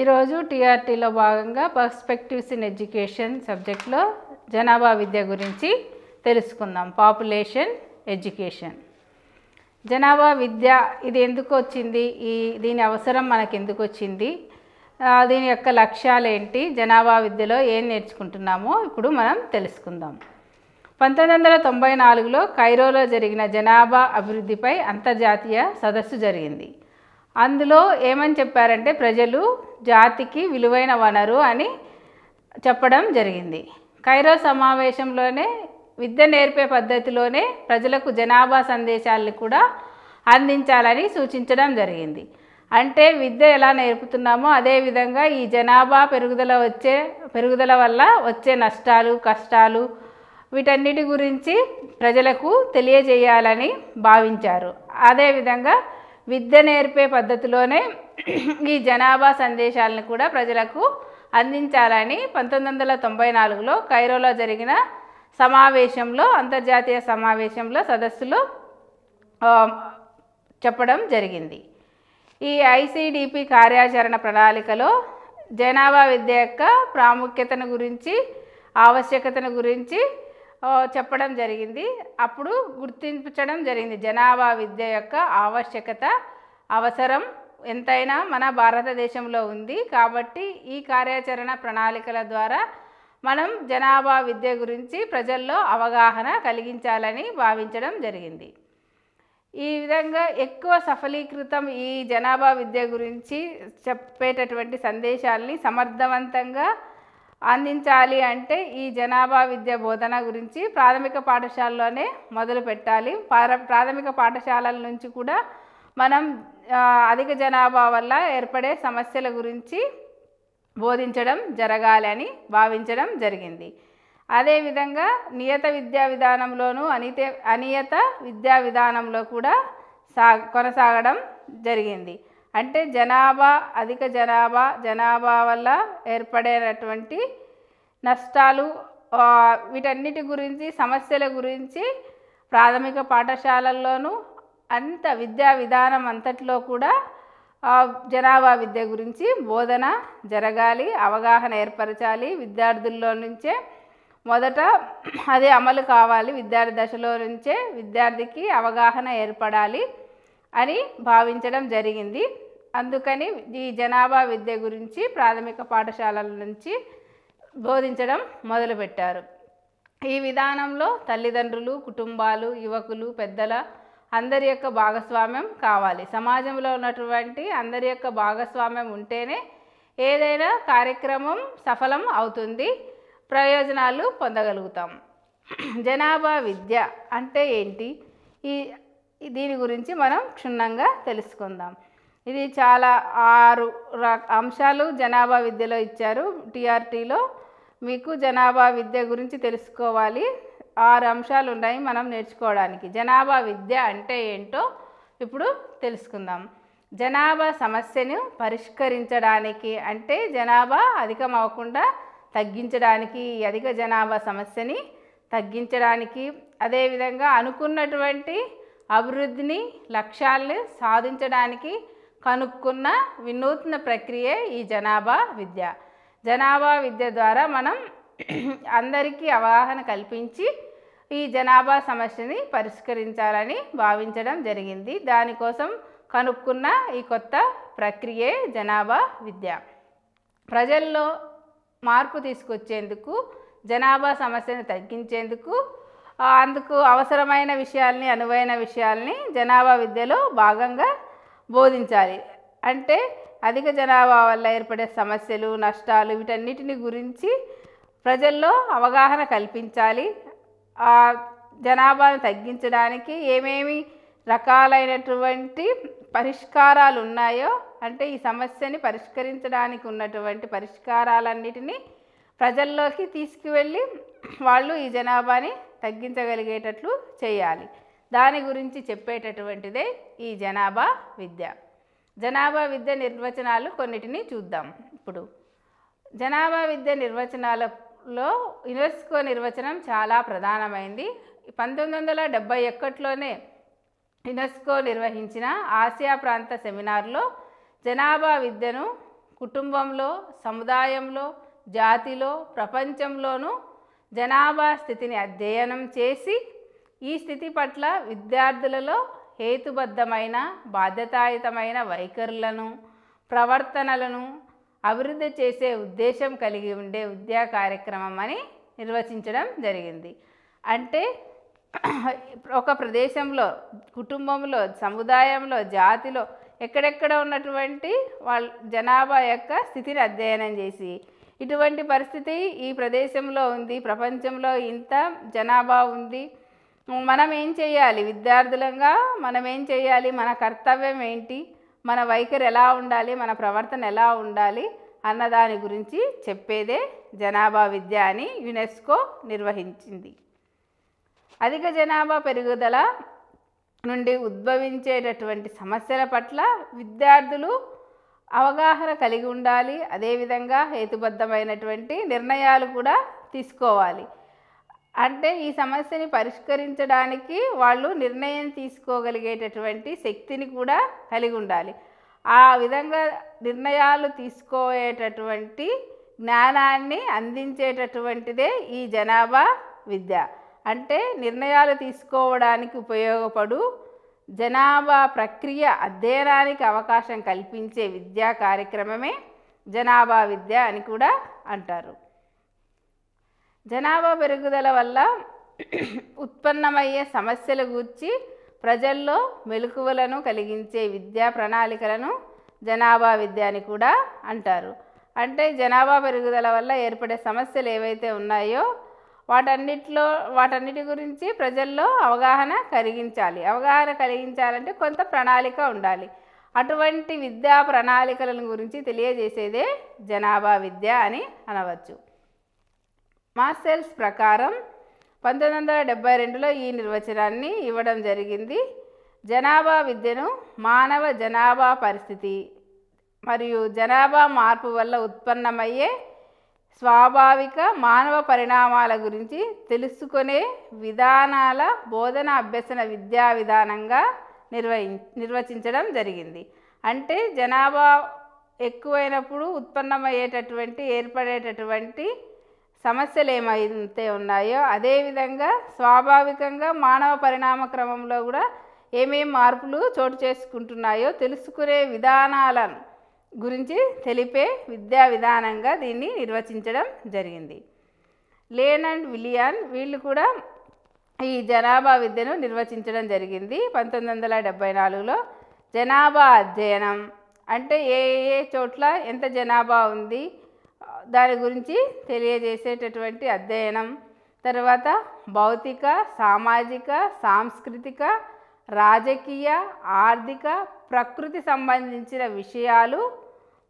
ఈరోజు టీఆర్టీలో భాగంగా perspectives in education సబ్జెక్ట్లో జనాభా విద్య గురించి తెలుసుకుందాం. Population education. జనాభా విద్య ఇది ఎందుకు వచ్చింది, దీని అవసరం మనకు ఎందుకు వచ్చింది, దీని యొక్క లక్ష్యాలు ఏంటి, జనాభా విద్యలో ఏం నేర్చుకుంటున్నామో ఇప్పుడు మనం తెలుసుకుందాం. 1994లో కైరోలో జరిగిన జనాభా అభివృద్ధిపై అంతర్జాతీయ సదస్సు జరిగింది. అందులో ఏమని చెప్పారంటే ప్రజలు జాతికి విలువైన వనరు అని చెప్పడం జరిగింది. కైరో సమావేశంలోనే విద్య నేర్పే పద్ధతిలోనే ప్రజలకు జనాభా సందేశాలను కూడా అందించాలని సూచించడం జరిగింది. అంటే విద్య ఎలా నేర్పుతున్నామో అదేవిధంగా ఈ జనాభా పెరుగుదల వల్ల వచ్చే నష్టాలు, కష్టాలు వీటన్నిటి గురించి ప్రజలకు తెలియజేయాలని భావించారు. అదేవిధంగా విద్య నేర్పే పద్ధతిలోనే ఈ జనాభా సందేశాలను కూడా ప్రజలకు అందించాలని 1994లో కైరోలో జరిగిన సమావేశంలో, అంతర్జాతీయ సమావేశంలో, సదస్సులో చెప్పడం జరిగింది. ఈ ఐసిడిపి కార్యాచరణ ప్రణాళికలో జనాభా విద్య యొక్క ప్రాముఖ్యతను గురించి, ఆవశ్యకతను గురించి చెప్పడం జరిగింది. అప్పుడు గుర్తించడం జరిగింది జనాభా విద్య యొక్క ఆవశ్యకత, అవసరం ఎంతైనా మన భారతదేశంలో ఉంది. కాబట్టి ఈ కార్యాచరణ ప్రణాళికల ద్వారా మనం జనాభా విద్య గురించి ప్రజల్లో అవగాహన కలిగించాలని భావించడం జరిగింది. ఈ విధంగా ఎక్కువ సఫలీకృతం ఈ జనాభా విద్య గురించి చెప్పేటటువంటి సందేశాలని సమర్థవంతంగా అందించాలి అంటే ఈ జనాభా విద్య బోధన గురించి ప్రాథమిక పాఠశాలలోనే మొదలు పెట్టాలి. ప్రాథమిక పాఠశాలల నుంచి కూడా మనం అధిక జనాభా వల్ల ఏర్పడే సమస్యల గురించి బోధించడం జరగాలని భావించడం జరిగింది. అదేవిధంగా నియత విద్యా విధానంలోనూ అనియత విద్యా విధానంలో కూడా కొనసాగడం జరిగింది. అంటే అధిక జనాభా వల్ల ఏర్పడేటటువంటి నష్టాలు, వీటన్నిటి గురించి, సమస్యల గురించి ప్రాథమిక పాఠశాలల్లోనూ విద్యా విధానం అంతట్లో కూడా జనాభా విద్య గురించి బోధన జరగాలి, అవగాహన ఏర్పరచాలి. విద్యార్థుల్లో నుంచే మొదట అదే అమలు కావాలి. విద్యార్థి దశలో నుంచే విద్యార్థికి అవగాహన ఏర్పడాలి అని భావించడం జరిగింది. అందుకని ఈ జనాభా విద్య గురించి ప్రాథమిక పాఠశాలల నుంచి బోధించడం మొదలుపెట్టారు. ఈ విధానంలో తల్లిదండ్రులు, కుటుంబాలు, యువకులు, పెద్దల అందరి యొక్క భాగస్వామ్యం కావాలి. సమాజంలో ఉన్నటువంటి అందరి యొక్క భాగస్వామ్యం ఉంటేనే ఏదైనా కార్యక్రమం సఫలం అవుతుంది, ప్రయోజనాలు పొందగలుగుతాం. జనాభా విద్య అంటే ఏంటి, దీని గురించి మనం క్షుణ్ణంగా తెలుసుకుందాం. ఇది చాలా 6 అంశాలు జనాభా విద్యలో ఇచ్చారు. టీఆర్టీలో మీకు జనాభా విద్య గురించి తెలుసుకోవాలి. 6 అంశాలు ఉన్నాయి మనం నేర్చుకోవడానికి. జనాభా విద్య అంటే ఏంటో ఇప్పుడు తెలుసుకుందాం. జనాభా సమస్యను పరిష్కరించడానికి, అంటే జనాభా అధికం అవ్వకుండా తగ్గించడానికి, అధిక జనాభా సమస్యని తగ్గించడానికి, అదేవిధంగా అనుకున్నటువంటి అభివృద్ధిని, లక్ష్యాలను సాధించడానికి కనుక్కున్న వినూత్న ప్రక్రియ ఈ జనాభా విద్య. జనాభా విద్య ద్వారా మనం అందరికీ అవగాహన కల్పించి ఈ జనాభా సమస్యని పరిష్కరించాలని భావించడం జరిగింది. దానికోసం కనుక్కున్న ఈ కొత్త ప్రక్రియే జనాభా విద్య. ప్రజల్లో మార్పు తీసుకొచ్చేందుకు, జనాభా సమస్యను తగ్గించేందుకు, అందుకు అవసరమైన విషయాల్ని, అనువైన విషయాల్ని జనాభా విద్యలో భాగంగా బోధించాలి. అంటే అధిక జనాభా వల్ల ఏర్పడే సమస్యలు, నష్టాలు వీటన్నిటిని గురించి ప్రజల్లో అవగాహన కల్పించాలి. జనాభాను తగ్గించడానికి ఏమేమి రకాలైనటువంటి పరిష్కారాలు ఉన్నాయో, అంటే ఈ సమస్యని పరిష్కరించడానికి ఉన్నటువంటి పరిష్కారాలన్నిటినీ ప్రజల్లోకి తీసుకువెళ్ళి వాళ్ళు ఈ జనాభాని తగ్గించగలిగేటట్లు చేయాలి. దాని గురించి చెప్పేటటువంటిదే ఈ జనాభా విద్య. జనాభా విద్య నిర్వచనాలు కొన్నిటిని చూద్దాం. ఇప్పుడు జనాభా విద్య నిర్వచనాలలో యునెస్కో నిర్వచనం చాలా ప్రధానమైంది. 1971లోనే యునెస్కో నిర్వహించిన ఆసియా ప్రాంత సెమినార్లో జనాభా విద్యను కుటుంబంలో, సముదాయంలో, జాతిలో, ప్రపంచంలోనూ జనాభా స్థితిని అధ్యయనం చేసి ఈ స్థితి పట్ల విద్యార్థులలో హేతుబద్ధమైన బాధ్యతాయుతమైన వైఖరులను, ప్రవర్తనలను అభివృద్ధి చేసే ఉద్దేశం కలిగి ఉండే విద్యా కార్యక్రమం అని నిర్వచించడం జరిగింది. అంటే ఒక ప్రదేశంలో, కుటుంబంలో, సముదాయంలో, జాతిలో ఎక్కడెక్కడ ఉన్నటువంటి వాళ్ళ జనాభా యొక్క స్థితిని అధ్యయనం చేసి ఇటువంటి పరిస్థితి ఈ ప్రదేశంలో ఉంది, ప్రపంచంలో ఇంత జనాభా ఉంది, మనం ఏం చేయాలి, విద్యార్థులంగా మనం ఏం చేయాలి, మన కర్తవ్యం ఏంటి, మన వైఖరి ఎలా ఉండాలి, మన ప్రవర్తన ఎలా ఉండాలి అన్న దాని గురించి చెప్పేదే జనాభా విద్య అని యునెస్కో నిర్వహించింది. అధిక జనాభా పెరుగుదల నుండి ఉద్భవించేటటువంటి సమస్యల పట్ల విద్యార్థులు అవగాహన కలిగి ఉండాలి. అదేవిధంగా హేతుబద్ధమైనటువంటి నిర్ణయాలు కూడా తీసుకోవాలి. అంటే ఈ సమస్యని పరిష్కరించడానికి వాళ్ళు నిర్ణయం తీసుకోగలిగేటటువంటి శక్తిని కూడా కలిగి ఉండాలి. ఆ విధంగా నిర్ణయాలు తీసుకోయేటటువంటి జ్ఞానాన్ని అందించేటటువంటిదే ఈ జనాభా విద్య. అంటే నిర్ణయాలు తీసుకోవడానికి ఉపయోగపడు జనాభా ప్రక్రియ అధ్యయనానికి అవకాశం కల్పించే విద్యా కార్యక్రమమే జనాభా విద్య అని కూడా అంటారు. జనాభా పెరుగుదల వల్ల ఉత్పన్నమయ్యే సమస్యల గూర్చి ప్రజల్లో మెలకువలను కలిగించే విద్యా ప్రణాళికలను జనాభా విద్య అని కూడా అంటారు. అంటే జనాభా పెరుగుదల వల్ల ఏర్పడే సమస్యలు ఏవైతే ఉన్నాయో వాటన్నిటి గురించి ప్రజల్లో అవగాహన కలిగించాలంటే కొంత ప్రణాళిక ఉండాలి. అటువంటి విద్యా ప్రణాళికలను గురించి తెలియజేసేదే జనాభా విద్య అని అనవచ్చు. మాస్టర్స్ ప్రకారం 1972లో ఈ నిర్వచనాన్ని ఇవ్వడం జరిగింది. జనాభా విద్యను మానవ జనాభా పరిస్థితి మరియు జనాభా మార్పు వల్ల ఉత్పన్నమయ్యే స్వాభావిక మానవ పరిణామాల గురించి తెలుసుకునే విధానాల బోధన అభ్యసన విద్యా విధానంగా నిర్వచించడం జరిగింది. అంటే జనాభా ఎక్కువైనప్పుడు ఏర్పడేటటువంటి సమస్యలు ఏమైతే ఉన్నాయో అదేవిధంగా స్వాభావికంగా మానవ పరిణామ క్రమంలో కూడా ఏమేం మార్పులు చోటు చేసుకుంటున్నాయో తెలుసుకునే విధానాలను గురించి తెలిపే విద్యా విధానంగా దీన్ని నిర్వచించడం జరిగింది. లేన్ అండ్ విలియన్ వీళ్ళు కూడా ఈ జనాభా విద్యను నిర్వచించడం జరిగింది 1974లో. జనాభా అధ్యయనం అంటే ఏ చోట్ల ఎంత జనాభా ఉంది దాని గురించి తెలియజేసేటటువంటి అధ్యయనం. తర్వాత భౌతిక, సామాజిక, సాంస్కృతిక, రాజకీయ, ఆర్థిక, ప్రకృతి సంబంధించిన విషయాలు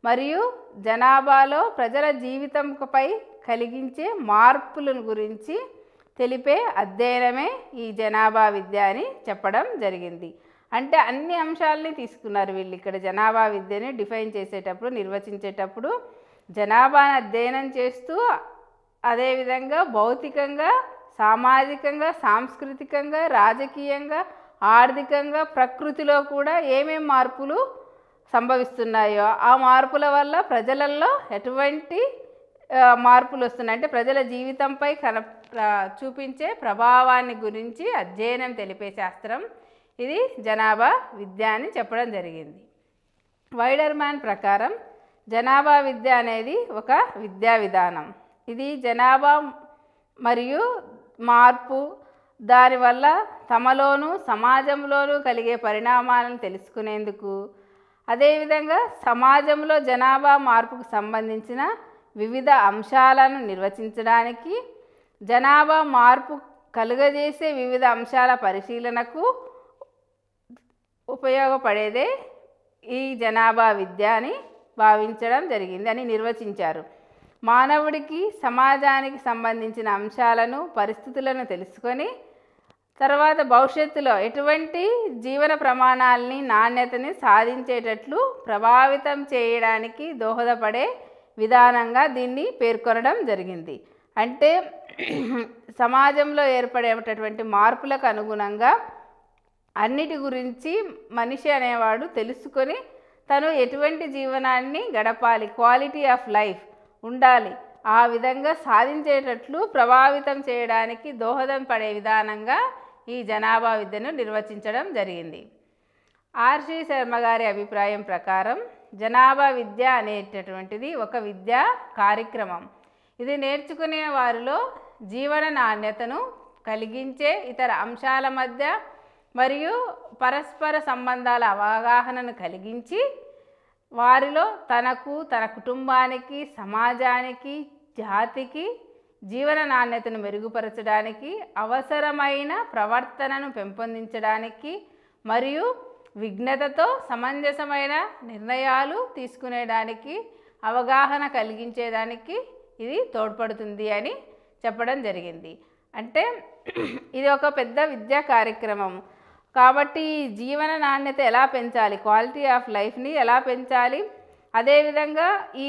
మరియు జనాభాలో ప్రజల జీవితంపై కలిగించే మార్పులను గురించి తెలిపే అధ్యయనమే ఈ జనాభా విద్య అని చెప్పడం జరిగింది. అంటే అన్ని అంశాలని తీసుకున్నారు వీళ్ళు ఇక్కడ జనాభా విద్యని డిఫైన్ చేసేటప్పుడు, నిర్వచించేటప్పుడు. జనాభాను అధ్యయనం చేస్తూ అదేవిధంగా భౌతికంగా, సామాజికంగా, సాంస్కృతికంగా, రాజకీయంగా, ఆర్థికంగా, ప్రకృతిలో కూడా ఏమేం మార్పులు సంభవిస్తున్నాయో ఆ మార్పుల వల్ల ప్రజలలో ఎటువంటి మార్పులు వస్తున్నాయి అంటే ప్రజల జీవితంపై చూపించే ప్రభావాన్ని గురించి అధ్యయనం తెలిపే శాస్త్రం ఇది జనాభా విద్య అని చెప్పడం జరిగింది. వైడర్మ్యాన్ ప్రకారం జనాభా విద్య అనేది ఒక విద్యా విధానం. ఇది జనాభా మరియు మార్పు దానివల్ల తమలోనూ సమాజంలోనూ కలిగే పరిణామాలను తెలుసుకునేందుకు, అదేవిధంగా సమాజంలో జనాభా మార్పుకు సంబంధించిన వివిధ అంశాలను నిర్వచించడానికి, జనాభా మార్పు కలుగజేసే వివిధ అంశాల పరిశీలనకు ఉపయోగపడేదే ఈ జనాభా విద్య అని భావించడం జరిగింది అని నిర్వచించారు. మానవుడికి, సమాజానికి సంబంధించిన అంశాలను, పరిస్థితులను తెలుసుకొని తర్వాత భవిష్యత్తులో ఎటువంటి జీవన ప్రమాణాలని, నాణ్యతని సాధించేటట్లు ప్రభావితం చేయడానికి దోహదపడే విధానంగా దీన్ని పేర్కొనడం జరిగింది. అంటే సమాజంలో ఏర్పడేటటువంటి మార్పులకు అనుగుణంగా అన్నిటి గురించి మనిషి అనేవాడు తెలుసుకొని తను ఎటువంటి జీవనాన్ని గడపాలి, క్వాలిటీ ఆఫ్ లైఫ్ ఉండాలి, ఆ విధంగా సాధించేటట్లు ప్రభావితం చేయడానికి దోహదం పడే విధానంగా ఈ జనాభా విద్యను నిర్వచించడం జరిగింది. ఆర్సి శర్మ గారి అభిప్రాయం ప్రకారం జనాభా విద్య అనేటటువంటిది ఒక విద్యా కార్యక్రమం. ఇది నేర్చుకునే వారిలో జీవన నాణ్యతను కలిగించే ఇతర అంశాల మధ్య మరియు పరస్పర సంబంధాల అవగాహనను కలిగించి వారిలో తనకు, తన కుటుంబానికి, సమాజానికి, జాతికి జీవన నాణ్యతను మెరుగుపరచడానికి, అవసరమైన ప్రవర్తనను పెంపొందించడానికి మరియు విఘ్నతతో సమంజసమైన నిర్ణయాలు తీసుకునేదానికి అవగాహన కలిగించేదానికి ఇది తోడ్పడుతుంది అని చెప్పడం జరిగింది. అంటే ఇది ఒక పెద్ద విద్యా కార్యక్రమం కాబట్టి జీవన నాణ్యత ఎలా పెంచాలి, క్వాలిటీ ఆఫ్ లైఫ్ని ఎలా పెంచాలి, అదేవిధంగా ఈ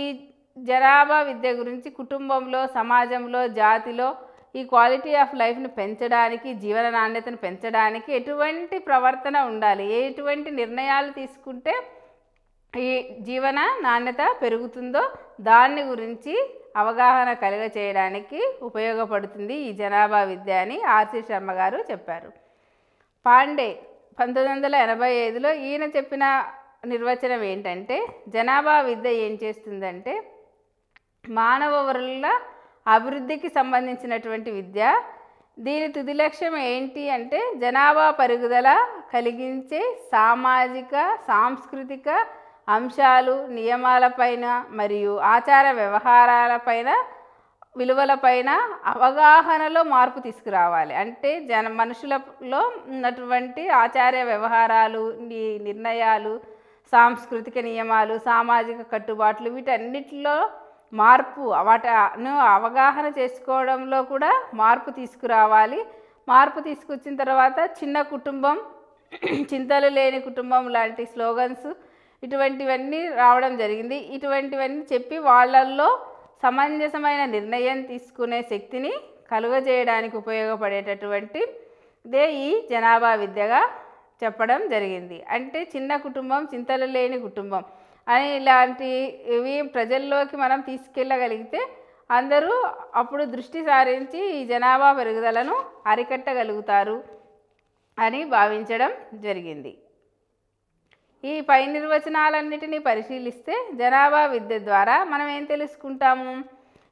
జనాభా విద్య గురించి కుటుంబంలో, సమాజంలో, జాతిలో ఈ క్వాలిటీ ఆఫ్ లైఫ్ని పెంచడానికి, జీవన నాణ్యతను పెంచడానికి ఎటువంటి ప్రవర్తన ఉండాలి, ఎటువంటి నిర్ణయాలు తీసుకుంటే ఈ జీవన నాణ్యత పెరుగుతుందో దాని గురించి అవగాహన చేయడానికి ఉపయోగపడుతుంది ఈ జనాభా విద్య అని ఆర్సి శర్మ గారు చెప్పారు. పాండే 1985లో ఈయన చెప్పిన నిర్వచనం ఏంటంటే జనాభా విద్య ఏం చేస్తుందంటే మానవ వనరుల అభివృద్ధికి సంబంధించినటువంటి విద్య. దీని తుది లక్ష్యం ఏంటి అంటే జనాభా పెరుగుదల కలిగించే సామాజిక, సాంస్కృతిక అంశాలు, నియమాలపైన మరియు ఆచార వ్యవహారాలపైన, విలువలపైన అవగాహనలో మార్పు తీసుకురావాలి. అంటే మనుషులలో ఉన్నటువంటి ఆచార వ్యవహారాలు, నిర్ణయాలు, సాంస్కృతిక నియమాలు, సామాజిక కట్టుబాట్లు వీటన్నిటిలో మార్పు, వాటిను అవగాహన చేసుకోవడంలో కూడా మార్పు తీసుకురావాలి. మార్పు తీసుకొచ్చిన తర్వాత చిన్న కుటుంబం, చింతలు లేని కుటుంబం లాంటి స్లోగన్స్ ఇటువంటివన్నీ రావడం జరిగింది. ఇటువంటివన్నీ చెప్పి వాళ్ళల్లో సమంజసమైన నిర్ణయం తీసుకునే శక్తిని కలుగజేయడానికి ఉపయోగపడేటటువంటి ఇదే ఈ జనాభా విద్యగా చెప్పడం జరిగింది. అంటే చిన్న కుటుంబం, చింతలు లేని కుటుంబం అని ఇలాంటివి ప్రజల్లోకి మనం తీసుకెళ్ళగలిగితే అందరూ అప్పుడు దృష్టి సారించి ఈ జనాభా పెరుగుదలను అరికట్టగలుగుతారు అని భావించడం జరిగింది. ఈ పై నిర్వచనాలన్నిటినీ పరిశీలిస్తే జనాభా విద్య ద్వారా మనం ఏం తెలుసుకుంటాము?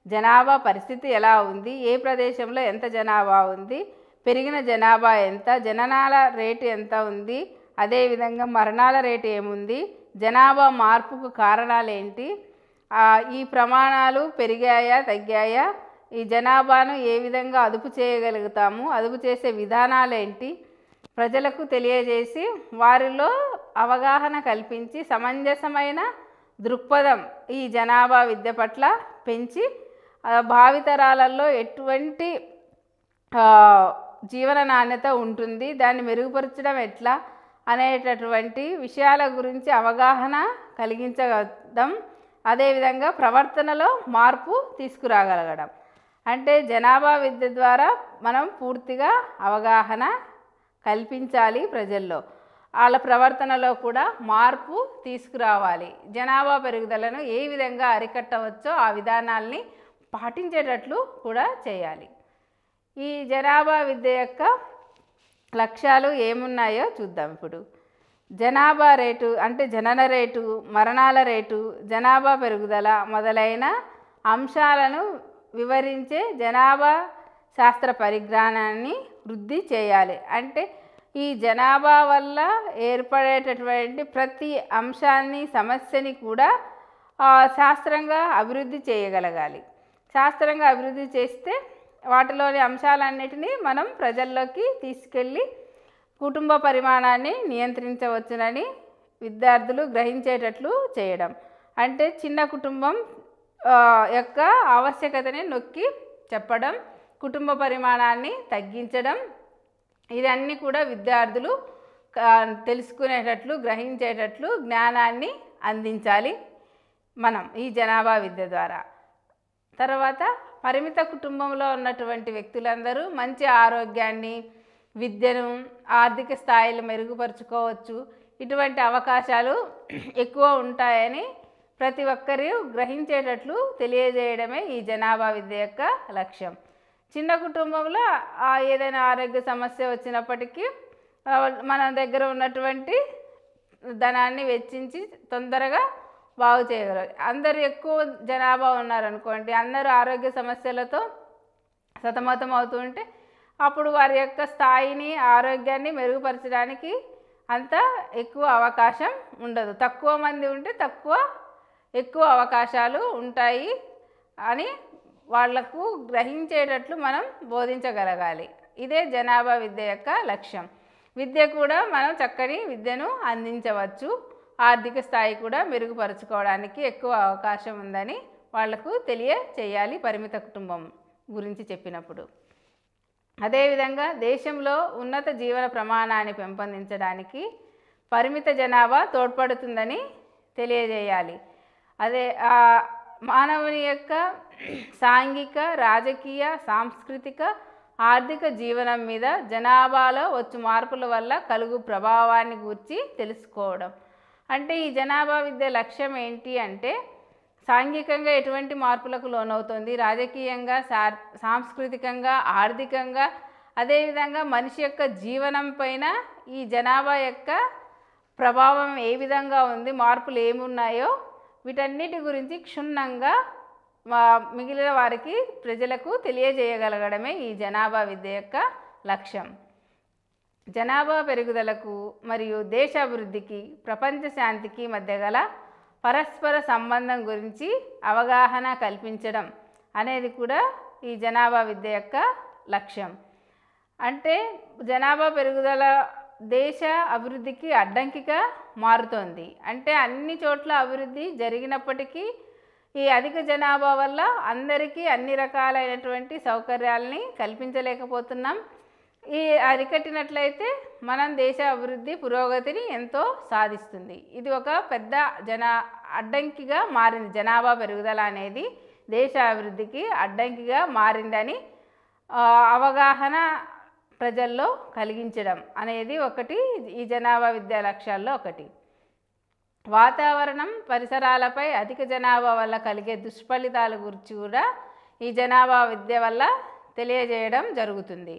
జనాభా పరిస్థితి ఎలా ఉంది, ఏ ప్రదేశంలో ఎంత జనాభా ఉంది, పెరిగిన జనాభా ఎంత, జననాల రేటు ఎంత ఉంది, అదేవిధంగా మరణాల రేటు ఏముంది, జనాభా మార్పుకు కారణాలు ఏంటి, ఈ ప్రమాణాలు పెరిగాయా తగ్గాయా, ఈ జనాభాను ఏ విధంగా అదుపు చేయగలుగుతాము, అదుపు చేసే విధానాలు ఏంటి ప్రజలకు తెలియజేసి వారిలో అవగాహన కల్పించి సమంజసమైన దృక్పథం ఈ జనాభా విద్య పట్ల పెంచి భావితరాలలో ఎటువంటి జీవన నాణ్యత ఉంటుంది, దాన్ని మెరుగుపరచడం ఎట్లా అనేటటువంటి విషయాల గురించి అవగాహన కలిగించగలం. అదేవిధంగా ప్రవర్తనలో మార్పు తీసుకురాగలగడం. అంటే జనాభా విద్య ద్వారా మనం పూర్తిగా అవగాహన కల్పించాలి ప్రజల్లో, వాళ్ళ ప్రవర్తనలో కూడా మార్పు తీసుకురావాలి. జనాభా పెరుగుదలను ఏ విధంగా అరికట్టవచ్చో ఆ విధానాల్ని పాటించేటట్లు కూడా చేయాలి. ఈ జనాభా విద్య యొక్క లక్ష్యాలు ఏమున్నాయో చూద్దాం. ఇప్పుడు జనాభా రేటు అంటే జనన రేటు, మరణాల రేటు, జనాభా పెరుగుదల మొదలైన అంశాలను వివరించే జనాభా శాస్త్ర పరిజ్ఞానాన్ని వృద్ధి చేయాలి. అంటే ఈ జనాభా వల్ల ఏర్పడేటటువంటి ప్రతి అంశాన్ని, సమస్యని కూడా శాస్త్రంగా అభివృద్ధి చేయగలగాలి. శాస్త్రంగా అభివృద్ధి చేస్తే వాటిలోని అంశాలన్నిటినీ మనం ప్రజల్లోకి తీసుకెళ్ళి కుటుంబ పరిమాణాన్ని నియంత్రించవచ్చునని విద్యార్థులు గ్రహించేటట్లు చేయడం. అంటే చిన్న కుటుంబం యొక్క ఆవశ్యకతని నొక్కి చెప్పడం, కుటుంబ పరిమాణాన్ని తగ్గించడం, ఇదన్నీ కూడా విద్యార్థులు తెలుసుకునేటట్లు, గ్రహించేటట్లు జ్ఞానాన్ని అందించాలి మనం ఈ జనాభా విద్య ద్వారా. తర్వాత పరిమిత కుటుంబంలో ఉన్నటువంటి వ్యక్తులందరూ మంచి ఆరోగ్యాన్ని, విద్యను, ఆర్థిక స్థాయిలు మెరుగుపరుచుకోవచ్చు. ఇటువంటి అవకాశాలు ఎక్కువ ఉంటాయని ప్రతి ఒక్కరూ గ్రహించేటట్లు తెలియజేయడమే ఈ జనాభా విద్య యొక్క లక్ష్యం. చిన్న కుటుంబంలో ఏదైనా ఆరోగ్య సమస్య వచ్చినప్పటికీ మన దగ్గర ఉన్నటువంటి ధనాన్ని వెచ్చించి తొందరగా బాగు చేయగలరు. అందరు ఎక్కువ జనాభా ఉన్నారనుకోండి, అందరూ ఆరోగ్య సమస్యలతో సతమతం అవుతుంటే అప్పుడు వారి యొక్క స్థాయిని ఆరోగ్యాన్ని మెరుగుపరచడానికి అంత ఎక్కువ అవకాశం ఉండదు. తక్కువ మంది ఉంటే ఎక్కువ అవకాశాలు ఉంటాయి అని వాళ్లకు గ్రహించేటట్లు మనం బోధించగలగాలి. ఇదే జనాభా విద్య యొక్క లక్ష్యం. విద్య కూడా మనం చక్కని విద్యను అందించవచ్చు, ఆర్థిక స్థాయి కూడా మెరుగుపరుచుకోవడానికి ఎక్కువ అవకాశం ఉందని వాళ్లకు తెలియచేయాలి పరిమిత కుటుంబం గురించి చెప్పినప్పుడు. అదేవిధంగా దేశంలో ఉన్నత జీవన ప్రమాణాన్ని పెంపొందించడానికి పరిమిత జనాభా తోడ్పడుతుందని తెలియజేయాలి. అదే మానవుని యొక్క సాంఘిక, రాజకీయ, సాంస్కృతిక, ఆర్థిక జీవనం మీద జనాభాలో వచ్చు మార్పుల వల్ల కలుగు ప్రభావాన్ని గురించి తెలుసుకోవడం. అంటే ఈ జనాభా విద్య లక్ష్యం ఏంటి అంటే సాంఘికంగా ఎటువంటి మార్పులకు లోనవుతుంది, రాజకీయంగా, సాంస్కృతికంగా, ఆర్థికంగా, అదేవిధంగా మనిషి యొక్క జీవనం పైన ఈ జనాభా యొక్క ప్రభావం ఏ విధంగా ఉంది, మార్పులు ఏమున్నాయో వీటన్నిటి గురించి క్షుణ్ణంగా మిగిలిన వారికి ప్రజలకు తెలియజేయగలగడమే ఈ జనాభా విద్య యొక్క లక్ష్యం. జనాభా పెరుగుదలకు మరియు దేశ అభివృద్ధికి, ప్రపంచ శాంతికి మధ్య గల పరస్పర సంబంధం గురించి అవగాహన కల్పించడం అనేది కూడా ఈ జనాభా విద్య యొక్క లక్ష్యం. అంటే జనాభా పెరుగుదల దేశ అభివృద్ధికి అడ్డంకిగా మారుతోంది. అంటే అన్ని చోట్ల అభివృద్ధి జరిగినప్పటికీ ఈ అధిక జనాభా వల్ల అందరికీ అన్ని రకాలైనటువంటి సౌకర్యాలని కల్పించలేకపోతున్నాం. ఈ అరికట్టినట్లయితే మనం దేశ అభివృద్ధి పురోగతిని ఎంతో సాధిస్తుంది. ఇది ఒక పెద్ద అడ్డంకిగా మారింది. జనాభా పెరుగుదల అనేది దేశ అభివృద్ధికి అడ్డంకిగా మారిందని అవగాహన ప్రజల్లో కలిగించడం అనేది ఒకటి ఈ జనాభా విద్యా లక్ష్యాల్లో ఒకటి. వాతావరణం, పరిసరాలపై అధిక జనాభా వల్ల కలిగే దుష్ఫలితాల గురించి కూడా ఈ జనాభా విద్య వల్ల తెలియజేయడం జరుగుతుంది.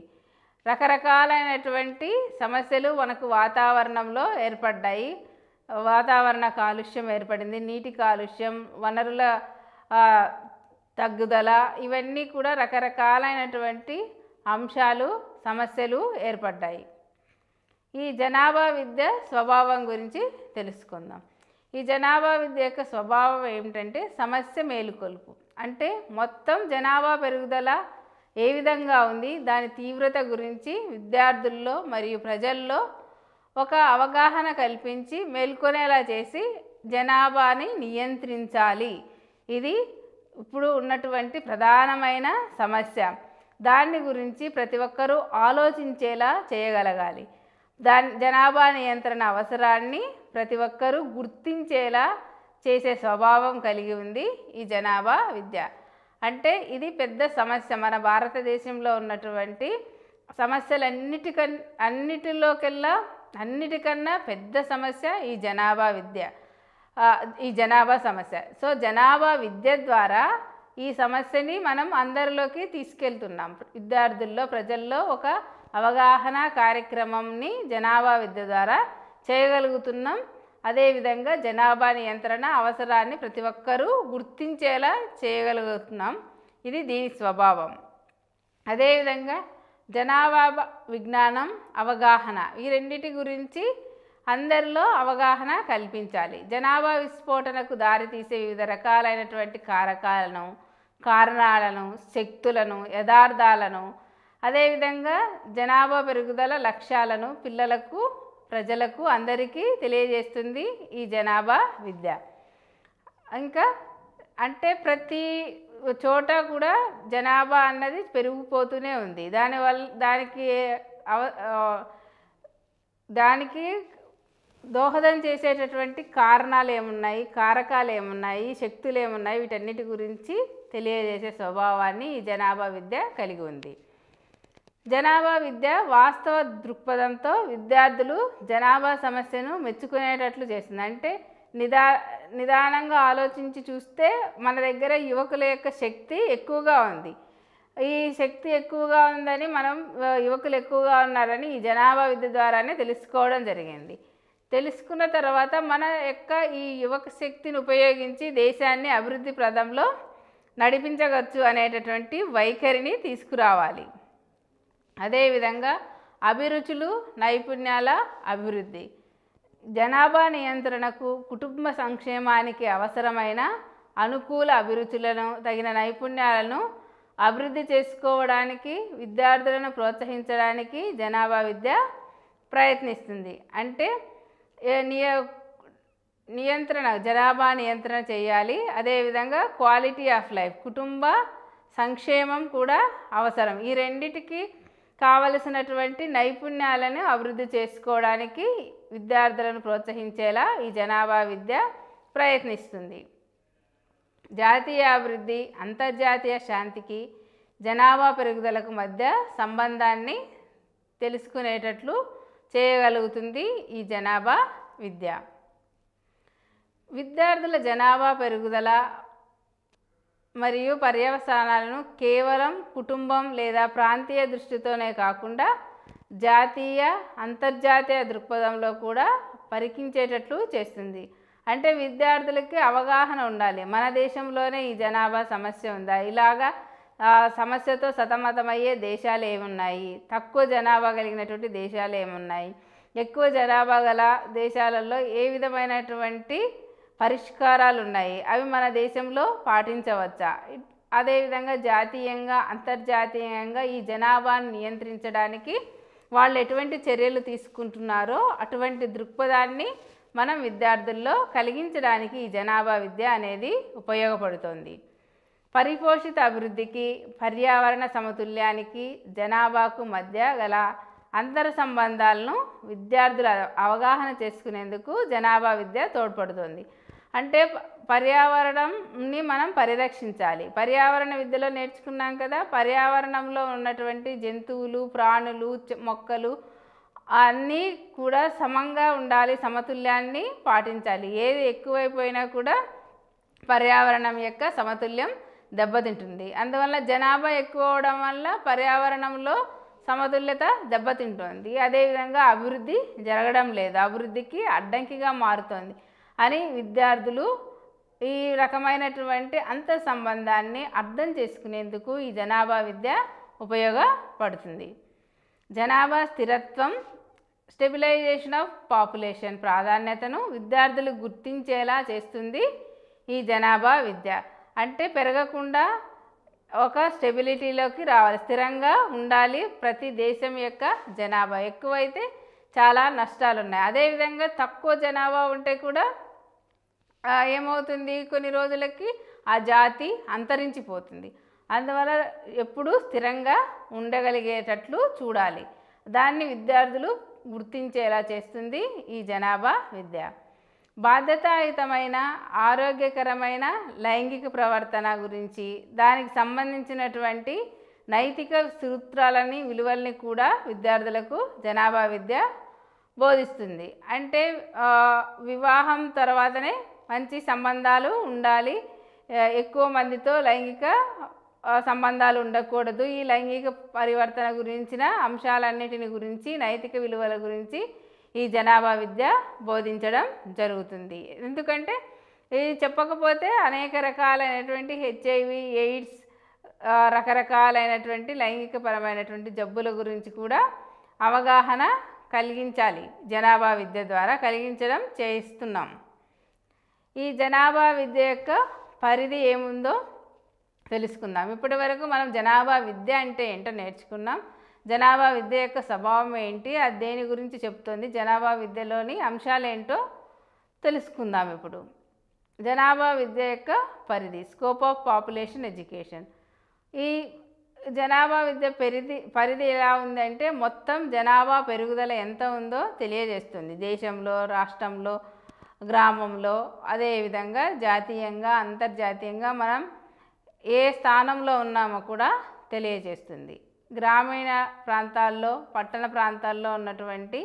రకరకాలైనటువంటి సమస్యలు మనకు వాతావరణంలో ఏర్పడ్డాయి. వాతావరణ కాలుష్యం ఏర్పడింది, నీటి కాలుష్యం, వనరుల తగ్గుదల, ఇవన్నీ కూడా రకరకాలైనటువంటి అంశాలు, సమస్యలు ఏర్పడ్డాయి. ఈ జనాభా విద్య స్వభావం గురించి తెలుసుకుందాం. ఈ జనాభా విద్య యొక్క స్వభావం ఏమిటంటే సమస్య మేలుకొలుపు. అంటే మొత్తం జనాభా పెరుగుదల ఏ విధంగా ఉంది, దాని తీవ్రత గురించి విద్యార్థుల్లో మరియు ప్రజల్లో ఒక అవగాహన కల్పించి మేల్కొనేలా చేసి జనాభాని నియంత్రించాలి. ఇది ఇప్పుడు ఉన్నటువంటి ప్రధానమైన సమస్య. దాని గురించి ప్రతి ఒక్కరూ ఆలోచించేలా చేయగలగాలి. జనాభా నియంత్రణ అవసరాన్ని ప్రతి ఒక్కరూ గుర్తించేలా చేసే స్వభావం కలిగి ఉంది ఈ జనాభా విద్య. అంటే ఇది పెద్ద సమస్య. మన భారతదేశంలో ఉన్నటువంటి అన్నిటికన్నా పెద్ద సమస్య ఈ జనాభా విద్య, ఈ జనాభా సమస్య. సో జనాభా విద్య ద్వారా ఈ సమస్యని మనం అందరిలోకి తీసుకెళ్తున్నాం. విద్యార్థుల్లో, ప్రజల్లో ఒక అవగాహన కార్యక్రమంని జనాభా విద్య ద్వారా చేయగలుగుతున్నాం. అదేవిధంగా జనాభా నియంత్రణ అవసరాన్ని ప్రతి ఒక్కరూ గుర్తించేలా చేయగలుగుతున్నాం. ఇది దీని స్వభావం. అదేవిధంగా జనాభా విజ్ఞానం, అవగాహన, ఈ రెండిటి గురించి అందరిలో అవగాహన కల్పించాలి. జనాభా విస్ఫోటనకు దారితీసే వివిధ రకాలైనటువంటి కారణాలను, శక్తులను, యథార్థాలను, అదేవిధంగా జనాభా పెరుగుదల లక్ష్యాలను పిల్లలకు, ప్రజలకు, అందరికీ తెలియజేస్తుంది ఈ జనాభా విద్య. ఇంకా అంటే ప్రతి చోట కూడా జనాభా అన్నది పెరిగిపోతూనే ఉంది. దానికి దోహదం చేసేటటువంటి కారణాలు ఏమున్నాయి, కారకాలు ఏమున్నాయి, శక్తులు ఏమున్నాయి, వీటన్నిటి గురించి తెలియజేసే స్వభావాన్ని ఈ జనాభా విద్య కలిగి ఉంది. జనాభా విద్య వాస్తవ దృక్పథంతో విద్యార్థులు జనాభా సమస్యను మెచ్చుకునేటట్లు చేస్తుంది. అంటే నిదానంగా ఆలోచించి చూస్తే మన దగ్గర యువకుల యొక్క శక్తి ఎక్కువగా ఉంది. ఈ శక్తి ఎక్కువగా ఉందని మనం యువకులు ఎక్కువగా ఉన్నారని ఈ జనాభా విద్య ద్వారానే తెలుసుకోవడం జరిగింది. తెలుసుకున్న తర్వాత మన యొక్క ఈ యువక శక్తిని ఉపయోగించి దేశాన్ని అభివృద్ధి ప్రదంలో నడిపించవచ్చు అనేటటువంటి వైఖరిని తీసుకురావాలి. అదేవిధంగా అభిరుచులు, నైపుణ్యాల అభివృద్ధి, జనాభా నియంత్రణకు, కుటుంబ సంక్షేమానికి అవసరమైన అనుకూల అభిరుచులను, తగిన నైపుణ్యాలను అభివృద్ధి చేసుకోవడానికి విద్యార్థులను ప్రోత్సహించడానికి జనాభా విద్య ప్రయత్నిస్తుంది. అంటే జనాభా నియంత్రణ చేయాలి. అదేవిధంగా క్వాలిటీ ఆఫ్ లైఫ్, కుటుంబ సంక్షేమం కూడా అవసరం. ఈ రెండిటికి కావలసినటువంటి నైపుణ్యాలను అభివృద్ధి చేసుకోవడానికి విద్యార్థులను ప్రోత్సహించేలా ఈ జనాభా విద్య ప్రయత్నిస్తుంది. జాతీయ అభివృద్ధి, అంతర్జాతీయ శాంతికి, జనాభా పెరుగుదలకు మధ్య సంబంధాన్ని తెలుసుకునేటట్లు చేయగలుగుతుంది ఈ జనాభా విద్య. విద్యార్థుల జనాభా పెరుగుదల మరియు పర్యవసానాలను కేవలం కుటుంబం లేదా ప్రాంతీయ దృష్టితోనే కాకుండా జాతీయ, అంతర్జాతీయ దృక్పథంలో కూడా పరికించేటట్లు చేస్తుంది. అంటే విద్యార్థులకి అవగాహన ఉండాలి, మన దేశంలోనే ఈ జనాభా సమస్య ఉందా, ఇలాగా సమస్యతో సతమతమయ్యే దేశాలు ఏమున్నాయి, తక్కువ జనాభా కలిగినటువంటి దేశాలు ఏమున్నాయి, ఎక్కువ జనాభా గల దేశాలలో ఏ విధమైనటువంటి పరిష్కారాలు ఉన్నాయి, అవి మన దేశంలో పాటించవచ్చా, అదేవిధంగా జాతీయంగా, అంతర్జాతీయంగా ఈ జనాభాను నియంత్రించడానికి వాళ్ళు ఎటువంటి చర్యలు తీసుకుంటున్నారో అటువంటి దృక్పథాన్ని మనం విద్యార్థుల్లో కలిగించడానికి ఈ జనాభా విద్య అనేది ఉపయోగపడుతుంది. పరిపోషిత అభివృద్ధికి, పర్యావరణ సమతుల్యానికి, జనాభాకు మధ్య గల అంతర సంబంధాలను విద్యార్థులు అవగాహన చేసుకునేందుకు జనాభా విద్య తోడ్పడుతుంది. అంటే పర్యావరణంని మనం పరిరక్షించాలి. పర్యావరణ విద్యలో నేర్చుకున్నాం కదా, పర్యావరణంలో ఉన్నటువంటి జంతువులు, ప్రాణులు, మొక్కలు అన్నీ కూడా సమంగా ఉండాలి, సమతుల్యాన్ని పాటించాలి. ఏది ఎక్కువైపోయినా కూడా పర్యావరణం యొక్క సమతుల్యం దెబ్బతింటుంది. అందువల్ల జనాభా ఎక్కువ అవడం వల్ల పర్యావరణంలో సమతుల్యత దెబ్బతింటుంది. అదేవిధంగా అభివృద్ధి జరగడం లేదు, అభివృద్ధికి అడ్డంకిగా మారుతుంది అని విద్యార్థులు ఈ రకమైనటువంటి అంతర్ సంబంధాన్ని అర్థం చేసుకునేందుకు ఈ జనాభా విద్య ఉపయోగపడుతుంది. జనాభా స్థిరత్వం, స్టెబిలైజేషన్ ఆఫ్ పాపులేషన్ ప్రాధాన్యతను విద్యార్థులు గుర్తించేలా చేస్తుంది ఈ జనాభా విద్య. అంటే పెరగకుండా ఒక స్టెబిలిటీలోకి రావాలి, స్థిరంగా ఉండాలి ప్రతి దేశం యొక్క జనాభా. ఎక్కువైతే చాలా నష్టాలు ఉన్నాయి. అదేవిధంగా తక్కువ జనాభా ఉంటే కూడా ఏమవుతుంది, కొన్ని రోజులకి ఆ జాతి అంతరించిపోతుంది. అందువల్ల ఎప్పుడూ స్థిరంగా ఉండగలిగేటట్లు చూడాలి. దాన్ని విద్యార్థులు గుర్తించేలా చేస్తుంది ఈ జనాభా విద్య. బాధ్యతాయుతమైన, ఆరోగ్యకరమైన లైంగిక ప్రవర్తన గురించి, దానికి సంబంధించినటువంటి నైతిక సూత్రాలని, విలువల్ని కూడా విద్యార్థులకు జనాభా విద్య బోధిస్తుంది. అంటే వివాహం తర్వాతనే మంచి సంబంధాలు ఉండాలి, ఎక్కువ మందితో లైంగిక సంబంధాలు ఉండకూడదు. ఈ లైంగిక పరివర్తన గురించిన అంశాలన్నిటిని గురించి, నైతిక విలువల గురించి ఈ జనాభా విద్య బోధించడం జరుగుతుంది. ఎందుకంటే ఇది చెప్పకపోతే అనేక రకాలైనటువంటి HIV, ఎయిడ్స్, రకరకాలైనటువంటి లైంగికపరమైనటువంటి జబ్బుల గురించి కూడా అవగాహన కలిగించాలి. జనాభా విద్య ద్వారా కలిగించడం చేస్తున్నాం. ఈ జనాభా విద్య యొక్క పరిధి ఏముందో తెలుసుకుందాం. ఇప్పటి వరకు మనం జనాభా విద్య అంటే ఏంటో నేర్చుకున్నాం. జనాభా విద్య యొక్క స్వభావం ఏంటి, అది దేని గురించి చెప్తుంది, జనాభా విద్యలోని అంశాలు ఏంటో తెలుసుకుందాం. ఇప్పుడు జనాభా విద్య యొక్క పరిధి, స్కోప్ ఆఫ్ పాపులేషన్ ఎడ్యుకేషన్. ఈ జనాభా విద్య పరిధి ఎలా ఉందంటే మొత్తం జనాభా పెరుగుదల ఎంత ఉందో తెలియజేస్తుంది. దేశంలో, రాష్ట్రంలో, గ్రామంలో, అదేవిధంగా జాతీయంగా, అంతర్జాతీయంగా మనం ఏ స్థానంలో ఉన్నామో కూడా తెలియజేస్తుంది. గ్రామీణ ప్రాంతాల్లో పట్టణ ప్రాంతాల్లో ఉన్నటువంటి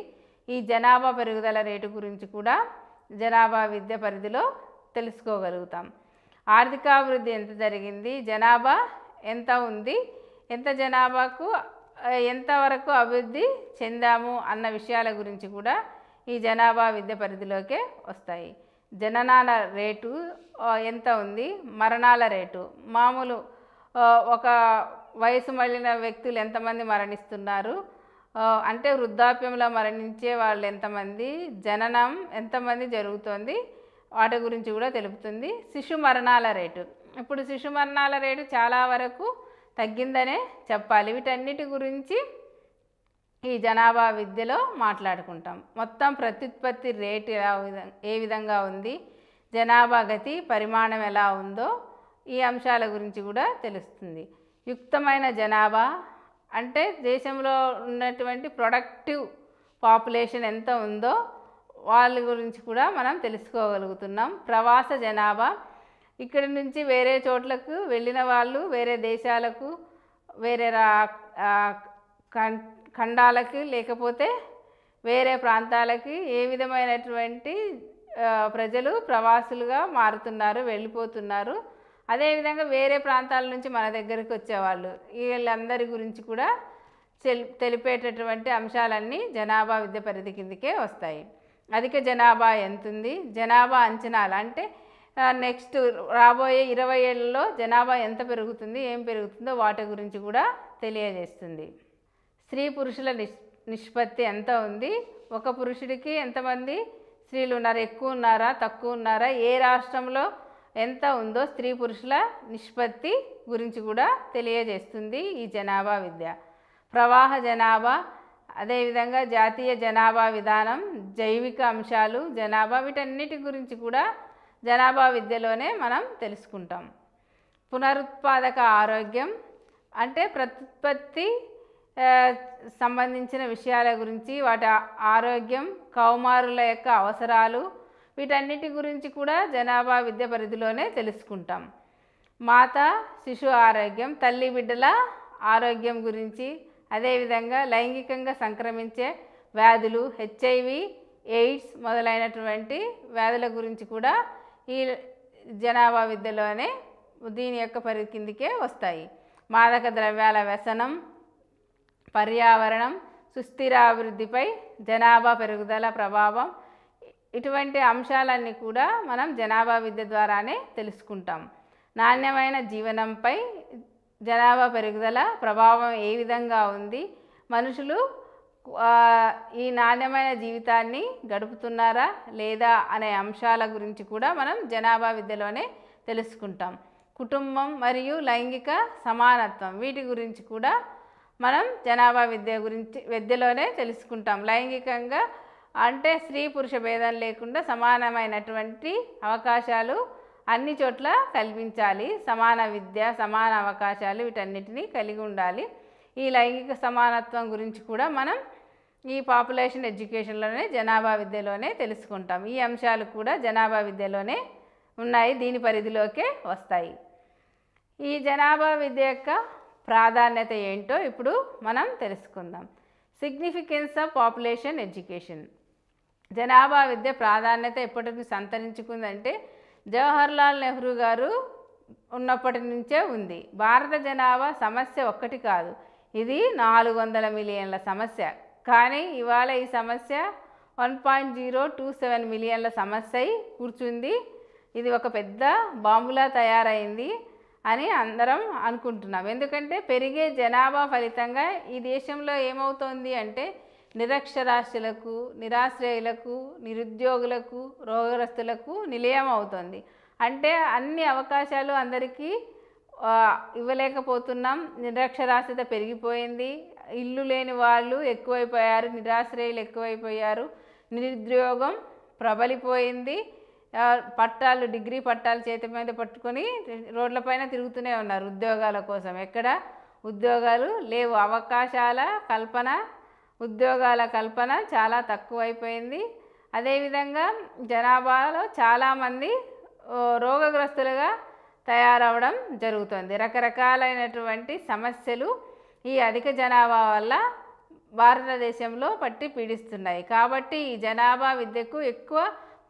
ఈ జనాభా పెరుగుదల రేటు గురించి కూడా జనాభా విద్య పరిధిలో తెలుసుకోగలుగుతాం. ఆర్థికాభివృద్ధి ఎంత జరిగింది, జనాభా ఎంత ఉంది, ఎంత జనాభాకు ఎంతవరకు అభివృద్ధి చెందాము అన్న విషయాల గురించి కూడా ఈ జనాభా విద్య పరిధిలోకే వస్తాయి. జననాల రేటు ఎంత ఉంది, మరణాల రేటు, మామూలు ఒక వయసు మళ్ళిన వ్యక్తులు ఎంతమంది మరణిస్తున్నారు, అంటే వృద్ధాప్యంలో మరణించే వాళ్ళు ఎంతమంది, జననం ఎంతమంది జరుగుతుంది, వాటి గురించి కూడా తెలుపుతుంది. శిశు మరణాల రేటు, ఇప్పుడు శిశు మరణాల రేటు చాలా వరకు తగ్గిందనే చెప్పాలి. వీటన్నిటి గురించి ఈ జనాభా విద్యలో మాట్లాడుకుంటాం. మొత్తం ప్రత్యుత్పత్తి రేటు ఏ విధంగా ఉంది, జనాభా గతి పరిమాణం ఎలా ఉందో ఈ అంశాల గురించి కూడా తెలుస్తుంది. యుక్తమైన జనాభా అంటే దేశంలో ఉన్నటువంటి ప్రొడక్టివ్ పాపులేషన్ ఎంత ఉందో వాళ్ళ గురించి కూడా మనం తెలుసుకోగలుగుతున్నాం. ప్రవాస జనాభా, ఇక్కడి నుంచి వేరే చోట్లకు వెళ్ళిన వాళ్ళు, వేరే దేశాలకు, వేరే ఖండాలకి లేకపోతే వేరే ప్రాంతాలకి ఏ విధమైనటువంటి ప్రజలు ప్రవాసులుగా మారుతున్నారు, వెళ్ళిపోతున్నారు. అదేవిధంగా వేరే ప్రాంతాల నుంచి మన దగ్గరికి వచ్చేవాళ్ళు, వీళ్ళందరి గురించి కూడా తెలిపేటటువంటి అంశాలన్నీ జనాభా విద్య పరిధి కిందకే వస్తాయి. అధిక జనాభా ఎంతుంది, జనాభా అంచనాలు అంటే నెక్స్ట్ రాబోయే 20 ఏళ్లలో జనాభా ఎంత పెరుగుతుంది, ఏం పెరుగుతుందో వాటి గురించి కూడా తెలియజేస్తుంది. స్త్రీ పురుషుల నిష్పత్తి ఎంత ఉంది, ఒక పురుషుడికి ఎంతమంది స్త్రీలు ఉన్నారు, ఎక్కువ ఉన్నారా తక్కువ ఉన్నారా, ఏ రాష్ట్రంలో ఎంత ఉందో స్త్రీ పురుషుల నిష్పత్తి గురించి కూడా తెలియజేస్తుంది ఈ జనాభా విద్య. ప్రవాహ జనాభా, అదేవిధంగా జాతీయ జనాభా విధానం, జైవిక అంశాలు, జనాభా, వీటన్నిటి గురించి కూడా జనాభా విద్యలోనే మనం తెలుసుకుంటాం. పునరుత్పాదక ఆరోగ్యం అంటే ప్రత్యుత్పత్తి సంబంధించిన విషయాల గురించి, వాటి ఆరోగ్యం, కౌమారుల యొక్క అవసరాలు, వీటన్నిటి గురించి కూడా జనాభా విద్య పరిధిలోనే తెలుసుకుంటాం. మాతా శిశు ఆరోగ్యం, తల్లి బిడ్డల ఆరోగ్యం గురించి, అదేవిధంగా లైంగికంగా సంక్రమించే వ్యాధులు, హెచ్ఐవి, ఎయిడ్స్ మొదలైనటువంటి వ్యాధుల గురించి కూడా ఈ జనాభా విద్యలోనే దీని యొక్క పరిధి కిందికే వస్తాయి. మాదక ద్రవ్యాల వ్యసనం, పర్యావరణం, సుస్థిరాభివృద్ధిపై జనాభా పెరుగుదల ప్రభావం, ఇటువంటి అంశాలన్నీ కూడా మనం జనాభా విద్య ద్వారానే తెలుసుకుంటాం. నాణ్యమైన జీవనంపై జనాభా పెరుగుదల ప్రభావం ఏ విధంగా ఉంది, మనుషులు ఈ నాణ్యమైన జీవితాన్ని గడుపుతున్నారా లేదా అనే అంశాల గురించి కూడా మనం జనాభా విద్యలోనే తెలుసుకుంటాం. కుటుంబం మరియు లైంగిక సమానత్వం, వీటి గురించి కూడా మనం జనాభా విద్యలోనే తెలుసుకుంటాం. లైంగికంగా అంటే స్త్రీ పురుష భేదం లేకుండా సమానమైనటువంటి అవకాశాలు అన్ని చోట్ల కల్పించాలి. సమాన విద్య, సమాన అవకాశాలు, వీటన్నిటినీ కలిగి ఉండాలి. ఈ లైంగిక సమానత్వం గురించి కూడా మనం ఈ పాపులేషన్ ఎడ్యుకేషన్లోనే జనాభా విద్యలోనే తెలుసుకుంటాం. ఈ అంశాలు కూడా జనాభా విద్యలోనే ఉన్నాయి, దీని పరిధిలోకే వస్తాయి. ఈ జనాభా విద్య యొక్క ప్రాధాన్యత ఏంటో ఇప్పుడు మనం తెలుసుకుందాం. Significance of population education. జనాభా విద్య ప్రాధాన్యత ఎప్పటికీ సంతరించుకుందంటే జవహర్లాల్ నెహ్రూ గారు ఉన్నప్పటి నుంచే ఉంది. భారత జనాభా సమస్య ఒక్కటి కాదు, ఇది 400 మిలియన్ల సమస్య. కానీ ఇవాళ ఈ సమస్య 1.027 మిలియన్ల సమస్య అయి కూర్చుంది. ఇది ఒక పెద్ద బాంబులా తయారైంది అని అందరం అనుకుంటున్నాం. ఎందుకంటే పెరిగే జనాభా ఫలితంగా ఈ దేశంలో ఏమవుతోంది అంటే నిరక్షరాస్యులకు, నిరాశ్రయులకు, నిరుద్యోగులకు, రోగగ్రస్తులకు నిలయం అవుతుంది. అంటే అన్ని అవకాశాలు అందరికీ ఇవ్వలేకపోతున్నాం. నిరక్షరాస్యత పెరిగిపోయింది, ఇల్లు లేని వాళ్ళు ఎక్కువైపోయారు, నిరాశ్రయులు ఎక్కువైపోయారు, నిరుద్యోగం ప్రబలిపోయింది. పట్టాలు, డిగ్రీ పట్టాలు చేతి మీద పట్టుకొని రోడ్లపైన తిరుగుతూనే ఉన్నారు ఉద్యోగాల కోసం. ఎక్కడ ఉద్యోగాలు లేవు, అవకాశాల కల్పన, ఉద్యోగాల కల్పన చాలా తక్కువైపోయింది. అదేవిధంగా జనాభాలో చాలామంది రోగగ్రస్తులుగా తయారవడం జరుగుతుంది. రకరకాలైనటువంటి సమస్యలు ఈ అధిక జనాభా వల్ల భారతదేశంలో పట్టి పీడిస్తున్నాయి. కాబట్టి ఈ జనాభా విద్యకు ఎక్కువ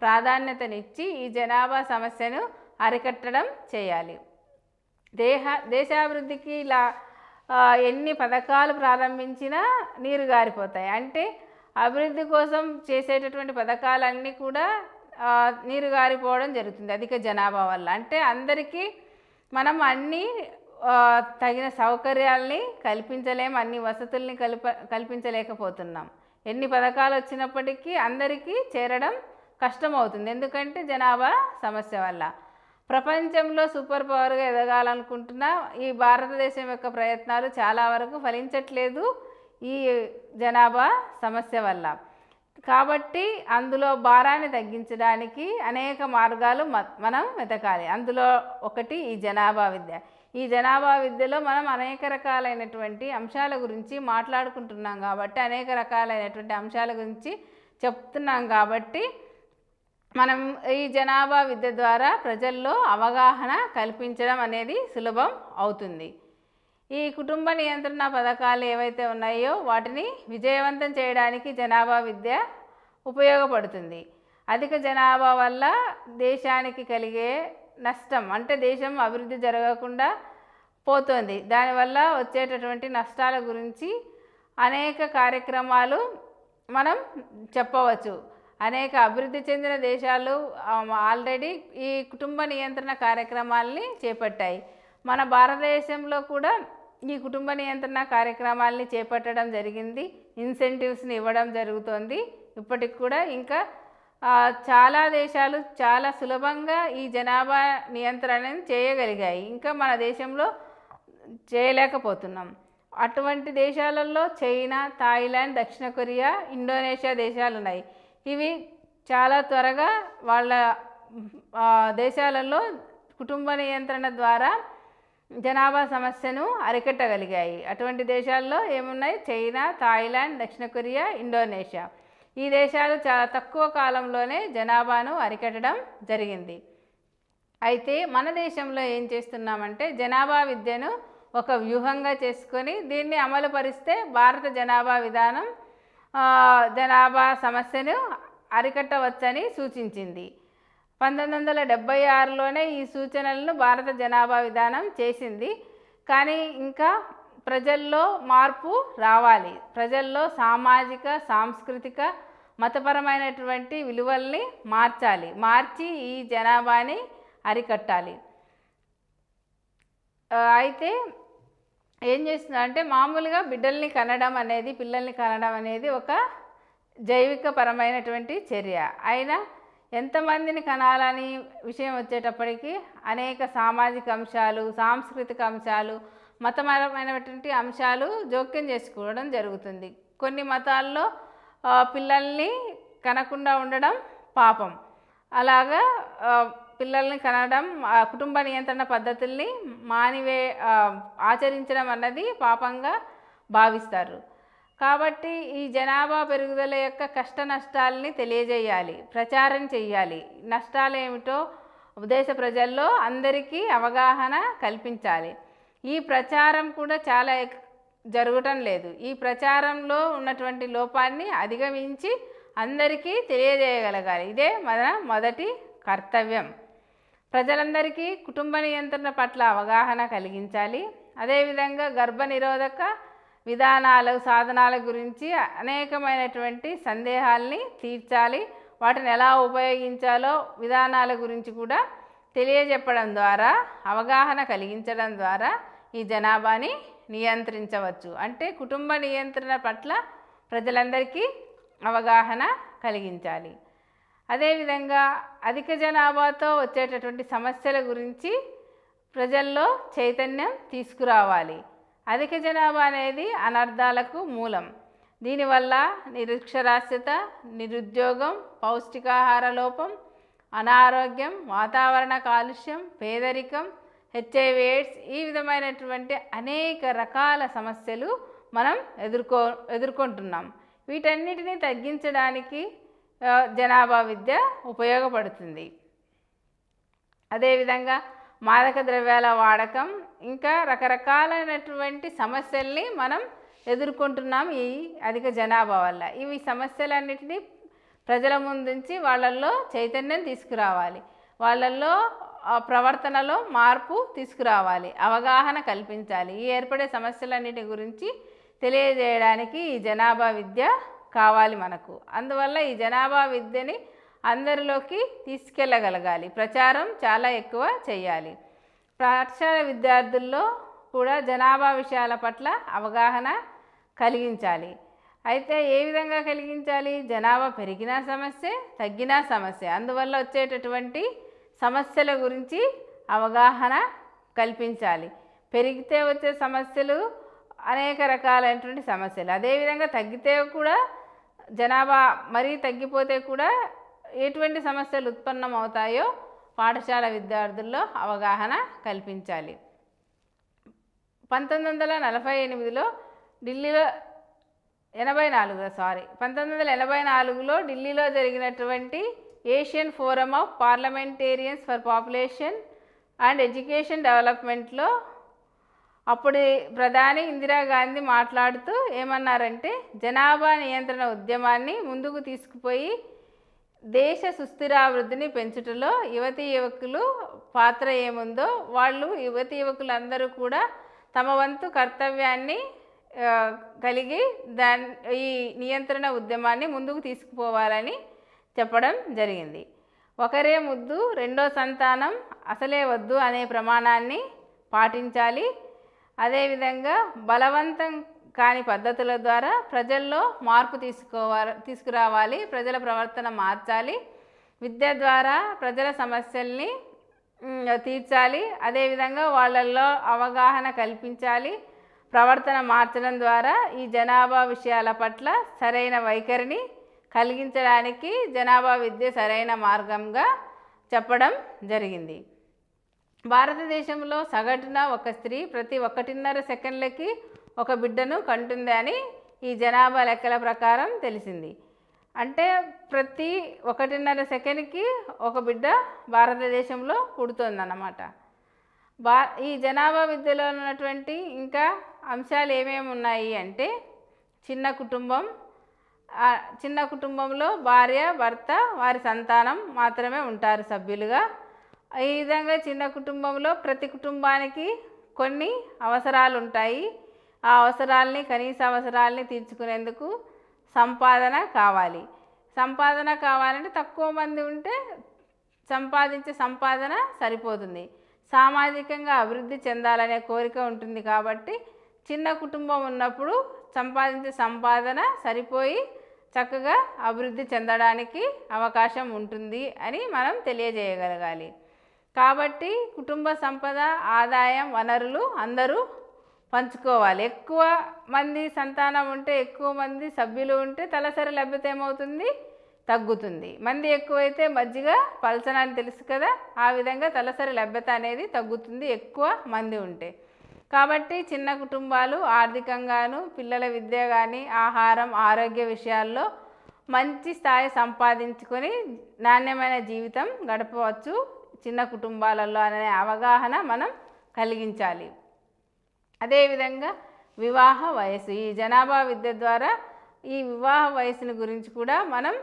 ప్రాధాన్యతనిచ్చి ఈ జనాభా సమస్యను అరికట్టడం చేయాలి. దేశాభివృద్ధికి ఇలా ఎన్ని పథకాలు ప్రారంభించినా నీరు గారిపోతాయి. అంటే అభివృద్ధి కోసం చేసేటటువంటి పథకాలన్నీ కూడా నీరు గారిపోవడం జరుగుతుంది అధిక జనాభా వల్ల. అంటే అందరికీ మనం అన్నీ తగిన సౌకర్యాల్ని కల్పించలేము, అన్ని వసతుల్ని కల్పించలేకపోతున్నాం. ఎన్ని పథకాలు వచ్చినప్పటికీ అందరికీ చేరడం కష్టమవుతుంది, ఎందుకంటే జనాభా సమస్య వల్ల. ప్రపంచంలో సూపర్ పవర్గా ఎదగాలనుకుంటున్న ఈ భారతదేశం యొక్క ప్రయత్నాలు చాలా వరకు ఫలించట్లేదు ఈ జనాభా సమస్య వల్ల. కాబట్టి అందులో భారాన్ని తగ్గించడానికి అనేక మార్గాలు మనం వెతకాలి. అందులో ఒకటి ఈ జనాభా విద్య. ఈ జనాభా విద్యలో మనం అనేక రకాలైనటువంటి అంశాల గురించి మాట్లాడుకుంటున్నాం కాబట్టి, అనేక రకాలైనటువంటి అంశాల గురించి చెప్తున్నాం కాబట్టి మనం ఈ జనాభా విద్య ద్వారా ప్రజల్లో అవగాహన కల్పించడం అనేది సులభం అవుతుంది. ఈ కుటుంబ నియంత్రణ పథకాలు ఏవైతే ఉన్నాయో వాటిని విజయవంతం చేయడానికి జనాభా విద్య ఉపయోగపడుతుంది. అధిక జనాభా వల్ల దేశానికి కలిగే నష్టం, అంటే దేశం అభివృద్ధి జరగకుండా పోతుంది, దానివల్ల వచ్చేటటువంటి నష్టాల గురించి అనేక కార్యక్రమాలు మనం చెప్పవచ్చు. అనేక అభివృద్ధి చెందిన దేశాలు ఆల్రెడీ ఈ కుటుంబ నియంత్రణ కార్యక్రమాలని చేపట్టాయి. మన భారతదేశంలో కూడా ఈ కుటుంబ నియంత్రణ కార్యక్రమాలని చేపట్టడం జరిగింది, ఇన్సెంటివ్స్ని ఇవ్వడం జరుగుతోంది ఇప్పటికి కూడా. ఇంకా చాలా దేశాలు చాలా సులభంగా ఈ జనాభా నియంత్రణను చేయగలిగాయి, ఇంకా మన దేశంలో చేయలేకపోతున్నాం. అటువంటి దేశాలలో చైనా, థాయిలాండ్, దక్షిణ కొరియా, ఇండోనేషియా దేశాలు ఉన్నాయి. ఇవి చాలా త్వరగా వాళ్ళ దేశాలలో కుటుంబ నియంత్రణ ద్వారా జనాభా సమస్యను అరికట్టగలిగాయి. అటువంటి దేశాల్లో ఏమున్నాయి? చైనా, థాయిలాండ్, దక్షిణ కొరియా, ఇండోనేషియా. ఈ దేశాలు చాలా తక్కువ కాలంలోనే జనాభాను అరికట్టడం జరిగింది. అయితే మన దేశంలో ఏం చేస్తున్నామంటే జనాభా విద్యను ఒక వ్యూహంగా చేసుకొని దీన్ని అమలు పరిస్తే భారత జనాభా విధానం జనాభా సమస్యను అరికట్టవచ్చని సూచించింది. 1976లోనే ఈ సూచనలను భారత జనాభా విధానం చేసింది. కానీ ఇంకా ప్రజల్లో మార్పు రావాలి. ప్రజల్లో సామాజిక, సాంస్కృతిక, మతపరమైనటువంటి విలువల్ని మార్చి ఈ జనాభాని అరికట్టాలి. అయితే ఏం చేస్తుందంటే మామూలుగా పిల్లల్ని కనడం అనేది ఒక జైవిక పరమైనటువంటి చర్య. అయినా ఎంతమందిని కనాలని విషయం వచ్చేటప్పటికి అనేక సామాజిక అంశాలు, సాంస్కృతిక అంశాలు, మతపరమైనటువంటి అంశాలు జోక్యం చేసుకోవడం జరుగుతుంది. కొన్ని మతాల్లో పిల్లల్ని కనకుండా ఉండడం పాపం. అలాగా పిల్లల్ని కనడం, కుటుంబ నియంత్రణ పద్ధతుల్ని ఆచరించడం అన్నది పాపంగా భావిస్తారు. కాబట్టి ఈ జనాభా పెరుగుదల యొక్క కష్ట నష్టాలని తెలియజేయాలి, ప్రచారం చేయాలి. నష్టాలు ఏమిటో దేశ ప్రజల్లో అందరికీ అవగాహన కల్పించాలి. ఈ ప్రచారం కూడా చాలా జరగటం లేదు. ఈ ప్రచారంలో ఉన్నటువంటి లోపాన్ని అధిగమించి అందరికీ తెలియజేయగలగాలి. ఇదే మన మొదటి కర్తవ్యం. ప్రజలందరికీ కుటుంబ నియంత్రణ పట్ల అవగాహన కలిగించాలి. అదేవిధంగా గర్భ నిరోధక విధానాలు, సాధనాల గురించి అనేకమైనటువంటి సందేహాల్ని తీర్చాలి. వాటిని ఎలా ఉపయోగించాలో విధానాల గురించి కూడా తెలియజెప్పడం ద్వారా, అవగాహన కలిగించడం ద్వారా ఈ జనాభాని నియంత్రించవచ్చు. అంటే కుటుంబ నియంత్రణ పట్ల ప్రజలందరికీ అవగాహన కలిగించాలి. అదేవిధంగా అధిక జనాభాతో వచ్చేటటువంటి సమస్యల గురించి ప్రజల్లో చైతన్యం తీసుకురావాలి. అధిక జనాభా అనేది అనర్థాలకు మూలం. దీనివల్ల నిరక్షరాస్యత, నిరుద్యోగం, పౌష్టికాహార లోపం, అనారోగ్యం, వాతావరణ కాలుష్యం, పేదరికం, HIV AIDS ఈ విధమైనటువంటి అనేక రకాల సమస్యలు మనం ఎదుర్కొంటున్నాం. వీటన్నిటిని తగ్గించడానికి జనాభా విద్య ఉపయోగపడుతుంది. అదేవిధంగా మాదక ద్రవ్యాల వాడకం, ఇంకా రకరకాలైనటువంటి సమస్యల్ని మనం ఎదుర్కొంటున్నాం ఈ అధిక జనాభా వల్ల. ఇవి సమస్యలన్నిటినీ ప్రజల ముందుంచి వాళ్ళల్లో చైతన్యం తీసుకురావాలి, వాళ్ళల్లో ప్రవర్తనలో మార్పు తీసుకురావాలి, అవగాహన కల్పించాలి. ఈ ఏర్పడే సమస్యలన్నిటి గురించి తెలియజేయడానికి ఈ జనాభా విద్య కావాలి మనకు. అందువల్ల ఈ జనాభా విద్యని అందరిలోకి తీసుకెళ్ళగలగాలి, ప్రచారం చాలా ఎక్కువ చేయాలి. పాఠశాల విద్యార్థుల్లో కూడా జనాభా విషయాల పట్ల అవగాహన కలిగించాలి. అయితే ఏ విధంగా కలిగించాలి? జనాభా పెరిగినా సమస్య, తగ్గినా సమస్య. అందువల్ల వచ్చేటటువంటి సమస్యల గురించి అవగాహన కల్పించాలి. పెరిగితే వచ్చే సమస్యలు అనేక రకాలైనటువంటి సమస్యలు, అదేవిధంగా తగ్గితే కూడా జనాభా మరీ తగ్గిపోతే కూడా ఎటువంటి సమస్యలు ఉత్పన్నం అవుతాయో పాఠశాల విద్యార్థుల్లో అవగాహన కల్పించాలి. 1948లో ఢిల్లీలో 1984లో ఢిల్లీలో జరిగినటువంటి Asian forum of parliamentarians for population and education డెవలప్మెంట్లో అప్పుడు ప్రధాని ఇందిరాగాంధీ మాట్లాడుతూ ఏమన్నారంటే, జనాభా నియంత్రణ ఉద్యమాన్ని ముందుకు తీసుకుపోయి దేశ సుస్థిరాభివృద్ధిని పెంచుటలో యువతీ యువకులు పాత్ర ఏముందో వాళ్ళు యువతీ యువకులందరూ కూడా తమ వంతు కర్తవ్యాన్ని కలిగి ఈ నియంత్రణ ఉద్యమాన్ని ముందుకు తీసుకుపోవాలని చెప్పడం జరిగింది. ఒకరే ముద్దు రెండో సంతానం అసలే వద్దు అనే ప్రమాణాన్ని పాటించాలి. అదేవిధంగా బలవంతం కాని పద్ధతుల ద్వారా ప్రజల్లో మార్పు తీసుకురావాలి, ప్రజల ప్రవర్తన మార్చాలి. విద్య ద్వారా ప్రజల సమస్యల్ని తీర్చాలి, అదేవిధంగా వాళ్ళల్లో అవగాహన కల్పించాలి. ప్రవర్తన మార్చడం ద్వారా ఈ జనాభా విషయాల పట్ల సరైన వైఖరిని కలిగించడానికి జనాభా విద్య సరైన మార్గంగా చెప్పడం జరిగింది. భారతదేశంలో సగటున ఒక స్త్రీ ప్రతి 1.5 సెకండ్లకి ఒక బిడ్డను కంటుంది అని ఈ జనాభా లెక్కల ప్రకారం తెలిసింది. అంటే ప్రతి 1.5 సెకండ్కి ఒక బిడ్డ భారతదేశంలో పుడుతోందన్నమాట. ఈ జనాభా విద్యలో ఉన్నటువంటి ఇంకా అంశాలు ఏమేమి ఉన్నాయి అంటే, చిన్న కుటుంబంలో భార్య, భర్త, వారి సంతానం మాత్రమే ఉంటారు సభ్యులుగా. ఈ విధంగా చిన్న కుటుంబంలో ప్రతి కుటుంబానికి కొన్ని అవసరాలు ఉంటాయి. ఆ అవసరాల్ని, కనీస అవసరాల్ని తీర్చుకునేందుకు సంపాదన కావాలంటే తక్కువ మంది ఉంటే సంపాదించే సంపాదన సరిపోతుంది. సామాజికంగా అభివృద్ధి చెందాలనే కోరిక ఉంటుంది కాబట్టి చిన్న కుటుంబం ఉన్నప్పుడు సంపాదించే సంపాదన సరిపోయి చక్కగా అభివృద్ధి చెందడానికి అవకాశం ఉంటుంది అని మనం తెలియజేయగలగాలి. కాబట్టి కుటుంబ సంపద, ఆదాయం, వనరులు అందరూ పంచుకోవాలి. ఎక్కువ మంది సంతానం ఉంటే, ఎక్కువ మంది సభ్యులు ఉంటే తలసరి లభ్యత ఏమవుతుంది? తగ్గుతుంది. మంది ఎక్కువైతే మజ్జిగ పల్చన అని తెలుసు కదా, ఆ విధంగా తలసరి లభ్యత అనేది తగ్గుతుంది ఎక్కువ మంది ఉంటే. కాబట్టి చిన్న కుటుంబాలు ఆర్థికంగాను, పిల్లల విద్య కానీ, ఆహారం, ఆరోగ్య విషయాల్లో మంచి స్థాయి సంపాదించుకొని నాణ్యమైన జీవితం గడపవచ్చు చిన్న కుటుంబాలలో అనే అవగాహన మనం కలిగించాలి. అదేవిధంగా వివాహ వయసు, ఈ జనాభా విద్య ద్వారా ఈ వివాహ వయసుని గురించి కూడా మనం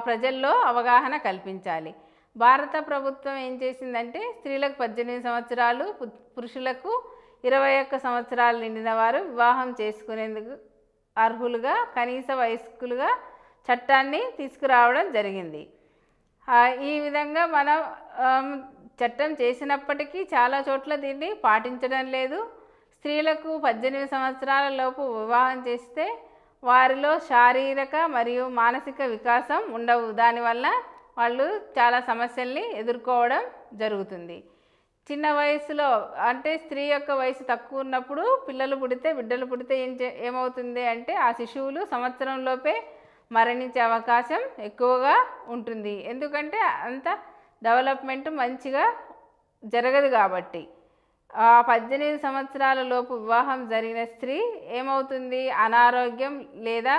ప్రజల్లో అవగాహన కల్పించాలి. భారత ప్రభుత్వం ఏం చేసిందంటే, స్త్రీలకు 18 సంవత్సరాలు, పురుషులకు 21 సంవత్సరాలు నిండిన వారు వివాహం చేసుకునేందుకు అర్హులుగా కనీస వయస్కులుగా చట్టాన్ని తీసుకురావడం జరిగింది. ఈ విధంగా మనం చట్టం చేసినప్పటికీ చాలా చోట్ల దీన్ని పాటించడం లేదు. స్త్రీలకు 18 సంవత్సరాల లోపు వివాహం చేస్తే వారిలో శారీరక మరియు మానసిక వికాసం ఉండవు. దానివల్ల వాళ్ళు చాలా సమస్యల్ని ఎదుర్కోవడం జరుగుతుంది. చిన్న వయసులో అంటే స్త్రీ యొక్క వయసు తక్కువ ఉన్నప్పుడు బిడ్డలు పుడితే ఏమవుతుంది అంటే, ఆ శిశువులు సంవత్సరంలోపే మరణించే అవకాశం ఎక్కువగా ఉంటుంది. ఎందుకంటే అంత డెవలప్మెంట్ మంచిగా జరగదు కాబట్టి. 18 సంవత్సరాల లోపు వివాహం జరిగిన స్త్రీ ఏమవుతుంది? అనారోగ్యం లేదా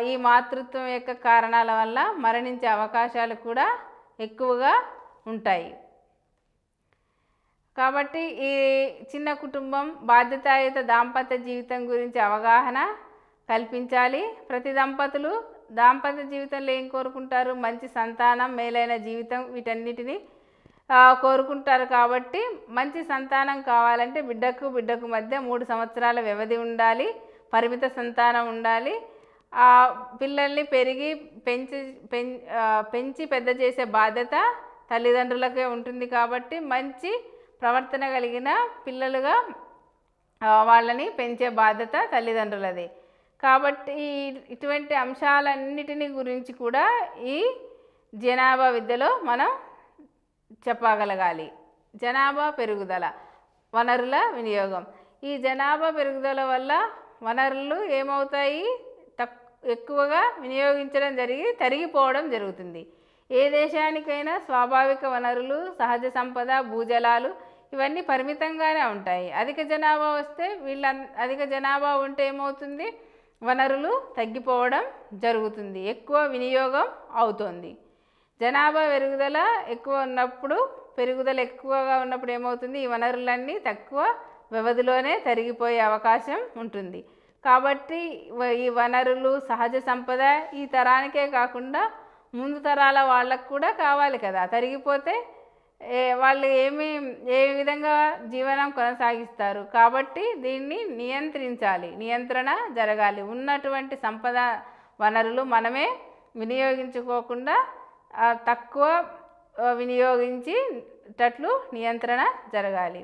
ఈ మాతృత్వం యొక్క కారణాల వల్ల మరణించే అవకాశాలు కూడా ఎక్కువగా ఉంటాయి. కాబట్టి ఈ చిన్న కుటుంబం బాధ్యతాయుత దాంపత్య జీవితం గురించి అవగాహన కల్పించాలి. ప్రతి దంపతులు దాంపత్య జీవితంలో ఏం కోరుకుంటారు? మంచి సంతానం, మేలైన జీవితం, వీటన్నిటిని కోరుకుంటారు. కాబట్టి మంచి సంతానం కావాలంటే బిడ్డకు మధ్య 3 సంవత్సరాల వ్యవధి ఉండాలి, పరిమిత సంతానం ఉండాలి. పిల్లల్ని పెంచి పెద్ద చేసే బాధ్యత తల్లిదండ్రులకే ఉంటుంది. కాబట్టి మంచి ప్రవర్తన కలిగిన పిల్లలుగా వాళ్ళని పెంచే బాధ్యత తల్లిదండ్రులదే. కాబట్టి ఇటువంటి అంశాలన్నిటిని గురించి కూడా ఈ జనాభా విద్యలో మనం చెప్పగలగాలి. జనాభా పెరుగుదల, వనరుల వినియోగం. ఈ జనాభా పెరుగుదల వల్ల వనరులు ఏమవుతాయి? ఎక్కువగా వినియోగించడం తరిగిపోవడం జరుగుతుంది. ఏ దేశానికైనా స్వాభావిక వనరులు, సహజ సంపద, భూజలాలు ఇవన్నీ పరిమితంగానే ఉంటాయి. అధిక జనాభా ఉంటే ఏమవుతుంది? వనరులు తగ్గిపోవడం జరుగుతుంది, ఎక్కువ వినియోగం అవుతుంది. జనాభా పెరుగుదల ఎక్కువగా ఉన్నప్పుడు ఏమవుతుంది? ఈ వనరులన్నీ తక్కువ వ్యవధిలోనే తరిగిపోయే అవకాశం ఉంటుంది. కాబట్టి ఈ వనరులు, సహజ సంపద ఈ తరానికే కాకుండా ముందు తరాల వాళ్ళకు కూడా కావాలి కదా. తరిగిపోతే వాళ్ళు ఏ విధంగా జీవనం కొనసాగిస్తారు? కాబట్టి దీన్ని నియంత్రణ జరగాలి. ఉన్నటువంటి సంపద వనరులు మనమే వినియోగించుకోకుండా తక్కువ వినియోగించేటట్లు నియంత్రణ జరగాలి.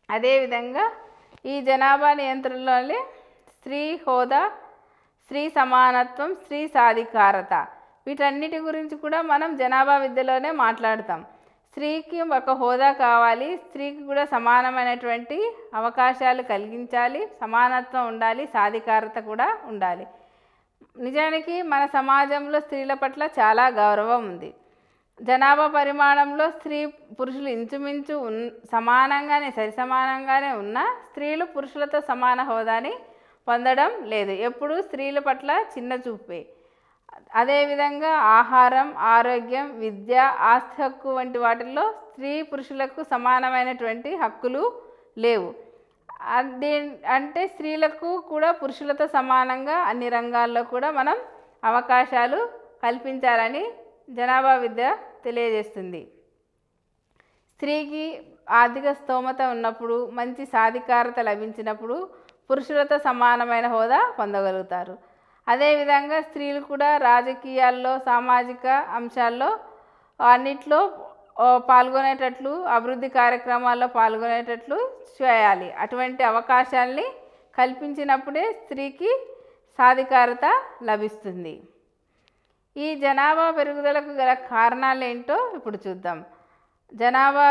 అదేవిధంగా ఈ జనాభా నియంత్రణలోనే స్త్రీ హోదా, స్త్రీ సమానత్వం, స్త్రీ సాధికారత వీటన్నిటి గురించి కూడా మనం జనాభా విద్యలోనే మాట్లాడతాం. స్త్రీకి ఒక హోదా కావాలి, స్త్రీకి కూడా సమానమైనటువంటి అవకాశాలు కలిగించాలి, సమానత్వం ఉండాలి, సాధికారత కూడా ఉండాలి. నిజానికి మన సమాజంలో స్త్రీల పట్ల చాలా గౌరవం ఉంది. జనాభా పరిమాణంలో స్త్రీ పురుషులు ఇంచుమించు సరిసమానంగానే ఉన్నా స్త్రీలు పురుషులతో సమాన హోదాని పొందడం లేదు. ఎప్పుడూ స్త్రీల పట్ల చిన్న చూపే. అదేవిధంగా ఆహారం, ఆరోగ్యం, విద్య, ఆస్తి హక్కు వంటి వాటిల్లో స్త్రీ పురుషులకు సమానమైనటువంటి హక్కులు లేవు. అంటే స్త్రీలకు కూడా పురుషులతో సమానంగా అన్ని రంగాల్లో కూడా మనం అవకాశాలు కల్పించాలని జనాభా విద్య తెలియజేస్తుంది. స్త్రీకి ఆర్థిక స్తోమత ఉన్నప్పుడు, మంచి సాధికారత లభించినప్పుడు పురుషులతో సమానమైన హోదా పొందగలుగుతారు. అదేవిధంగా స్త్రీలు కూడా రాజకీయాల్లో, సామాజిక అంశాల్లో అన్నిట్లో పాల్గొనేటట్లు, అభివృద్ధి కార్యక్రమాల్లో పాల్గొనేటట్లు చేయాలి. అటువంటి అవకాశాల్ని కల్పించినప్పుడే స్త్రీకి సాధికారత లభిస్తుంది. ఈ జనాభా పెరుగుదలకు గల కారణాలు ఏంటో ఇప్పుడు చూద్దాం. జనాభా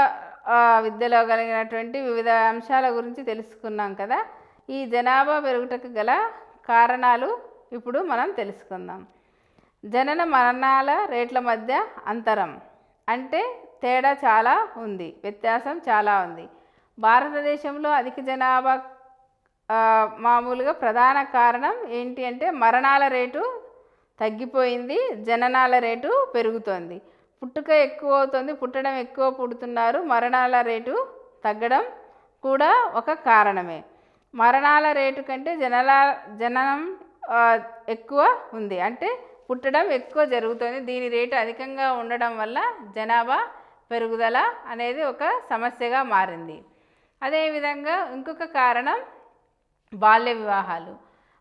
విద్యలో కలిగినటువంటి వివిధ అంశాల గురించి తెలుసుకున్నాం కదా. ఈ జనాభా పెరుగుటకు గల కారణాలు ఇప్పుడు మనం తెలుసుకుందాం. జనన మరణాల రేట్ల మధ్య అంతరం అంటే తేడా చాలా ఉంది, వ్యత్యాసం చాలా ఉంది. భారతదేశంలో అధిక జనాభా మామూలుగా ప్రధాన కారణం ఏంటి అంటే మరణాల రేటు తగ్గిపోయింది, జననాల రేటు పెరుగుతోంది. పుట్టుక ఎక్కువ అవుతుంది, పుట్టడం ఎక్కువ పుడుతున్నారు, మరణాల రేటు తగ్గడం కూడా ఒక కారణమే. మరణాల రేటు కంటే జననం ఎక్కువ ఉంది, అంటే పుట్టడం ఎక్కువ జరుగుతుంది. దీని రేటు అధికంగా ఉండడం వల్ల జనాభా పెరుగుదల అనేది ఒక సమస్యగా మారింది. అదేవిధంగా ఇంకొక కారణం బాల్య వివాహాలు.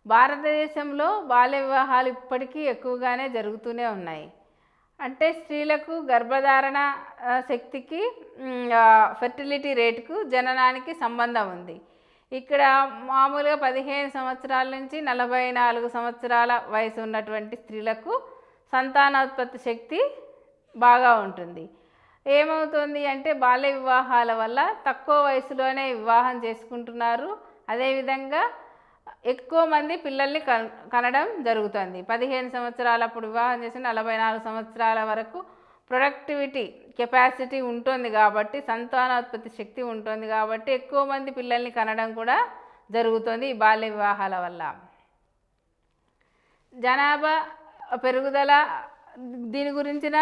భారతదేశంలో బాల్య వివాహాలు ఇప్పటికీ ఎక్కువగానే జరుగుతూనే ఉన్నాయి. అంటే స్త్రీలకు గర్భధారణ శక్తికి, ఫెర్టిలిటీ రేటుకు, జననానికి సంబంధం ఉంది. ఇక్కడ మామూలుగా 15 సంవత్సరాల నుంచి 44 సంవత్సరాల వయసు ఉన్నటువంటి స్త్రీలకు సంతానోత్పత్తి శక్తి బాగా ఉంటుంది. ఏమవుతుంది అంటే బాల్య వివాహాల వల్ల తక్కువ వయసులోనే వివాహం చేసుకుంటున్నారు. అదేవిధంగా ఎక్కువ మంది పిల్లల్ని కనడం జరుగుతుంది. 15 సంవత్సరాలు అప్పుడు వివాహం చేసి 44 సంవత్సరాల వరకు ప్రొడక్టివిటీ కెపాసిటీ ఉంటుంది కాబట్టి, సంతానోత్పత్తి శక్తి ఉంటుంది కాబట్టి ఎక్కువ మంది పిల్లల్ని కనడం కూడా జరుగుతుంది ఈ బాల్య వివాహాల వల్ల. జనాభా పెరుగుదల దీని గురించిన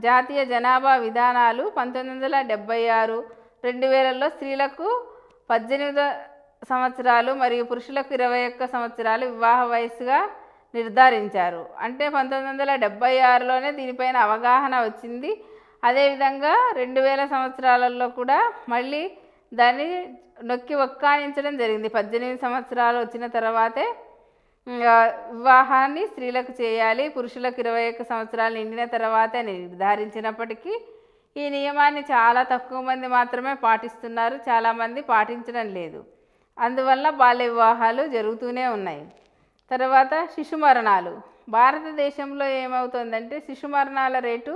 జాతీయ జనాభా విధానాలు 1976 2000లో స్త్రీలకు 18 సంవత్సరాలు మరియు పురుషులకు 21 సంవత్సరాలు వివాహ వయస్సుగా నిర్ధారించారు. అంటే 1976లోనే దీనిపైన అవగాహన వచ్చింది. అదేవిధంగా 2000 సంవత్సరాలలో కూడా మళ్ళీ దాన్ని నొక్కి ఒక్కానించడం జరిగింది. 18 సంవత్సరాలు వచ్చిన తర్వాతే వివాహాన్ని స్త్రీలకు చేయాలి, పురుషులకు 21 సంవత్సరాలు నిండిన తర్వాతే నిర్ధారించినప్పటికీ ఈ నియమాన్ని చాలా తక్కువ మంది మాత్రమే పాటిస్తున్నారు, చాలామంది పాటించడం లేదు. అందువల్ల బాల్య వివాహాలు జరుగుతూనే ఉన్నాయి. తర్వాత శిశు మరణాలు. భారతదేశంలో ఏమవుతుందంటే శిశు మరణాల రేటు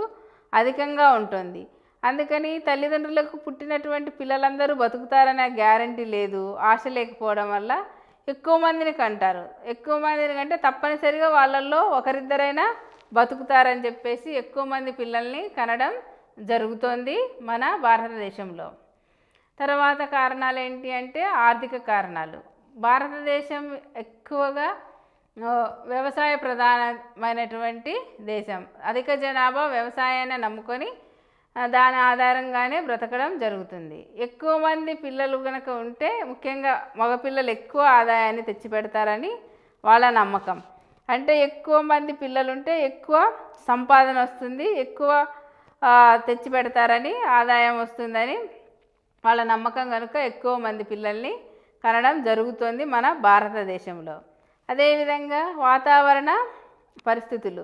అధికంగా ఉంటుంది. అందుకని తల్లిదండ్రులకు పుట్టినటువంటి పిల్లలందరూ బతుకుతారనే గ్యారంటీ లేదు. ఆశ లేకపోవడం వల్ల ఎక్కువ మందిని కంటారు. ఎక్కువ మందిని కంటే తప్పనిసరిగా వాళ్ళల్లో ఒకరిద్దరైనా బతుకుతారని చెప్పేసి ఎక్కువ మంది పిల్లల్ని కనడం జరుగుతోంది మన భారతదేశంలో. తర్వాత కారణాలు ఏంటి అంటే ఆర్థిక కారణాలు. భారతదేశం ఎక్కువగా వ్యవసాయ ప్రధానమైనటువంటి దేశం. అధిక జనాభా వ్యవసాయాన్ని నమ్ముకొని దాని ఆధారంగానే బ్రతకడం జరుగుతుంది. ఎక్కువ మంది పిల్లలు కనుక ఉంటే ముఖ్యంగా మగపిల్లలు ఎక్కువ ఆదాయాన్ని తెచ్చిపెడతారని వాళ్ళ నమ్మకం. అంటే ఎక్కువ మంది పిల్లలు ఉంటే ఎక్కువ సంపాదన వస్తుంది, ఎక్కువ తెచ్చిపెడతారని, ఆదాయం వస్తుందని వాళ్ళ నమ్మకం కనుక ఎక్కువ మంది పిల్లల్ని కనడం జరుగుతుంది మన భారతదేశంలో. అదేవిధంగా వాతావరణ పరిస్థితులు.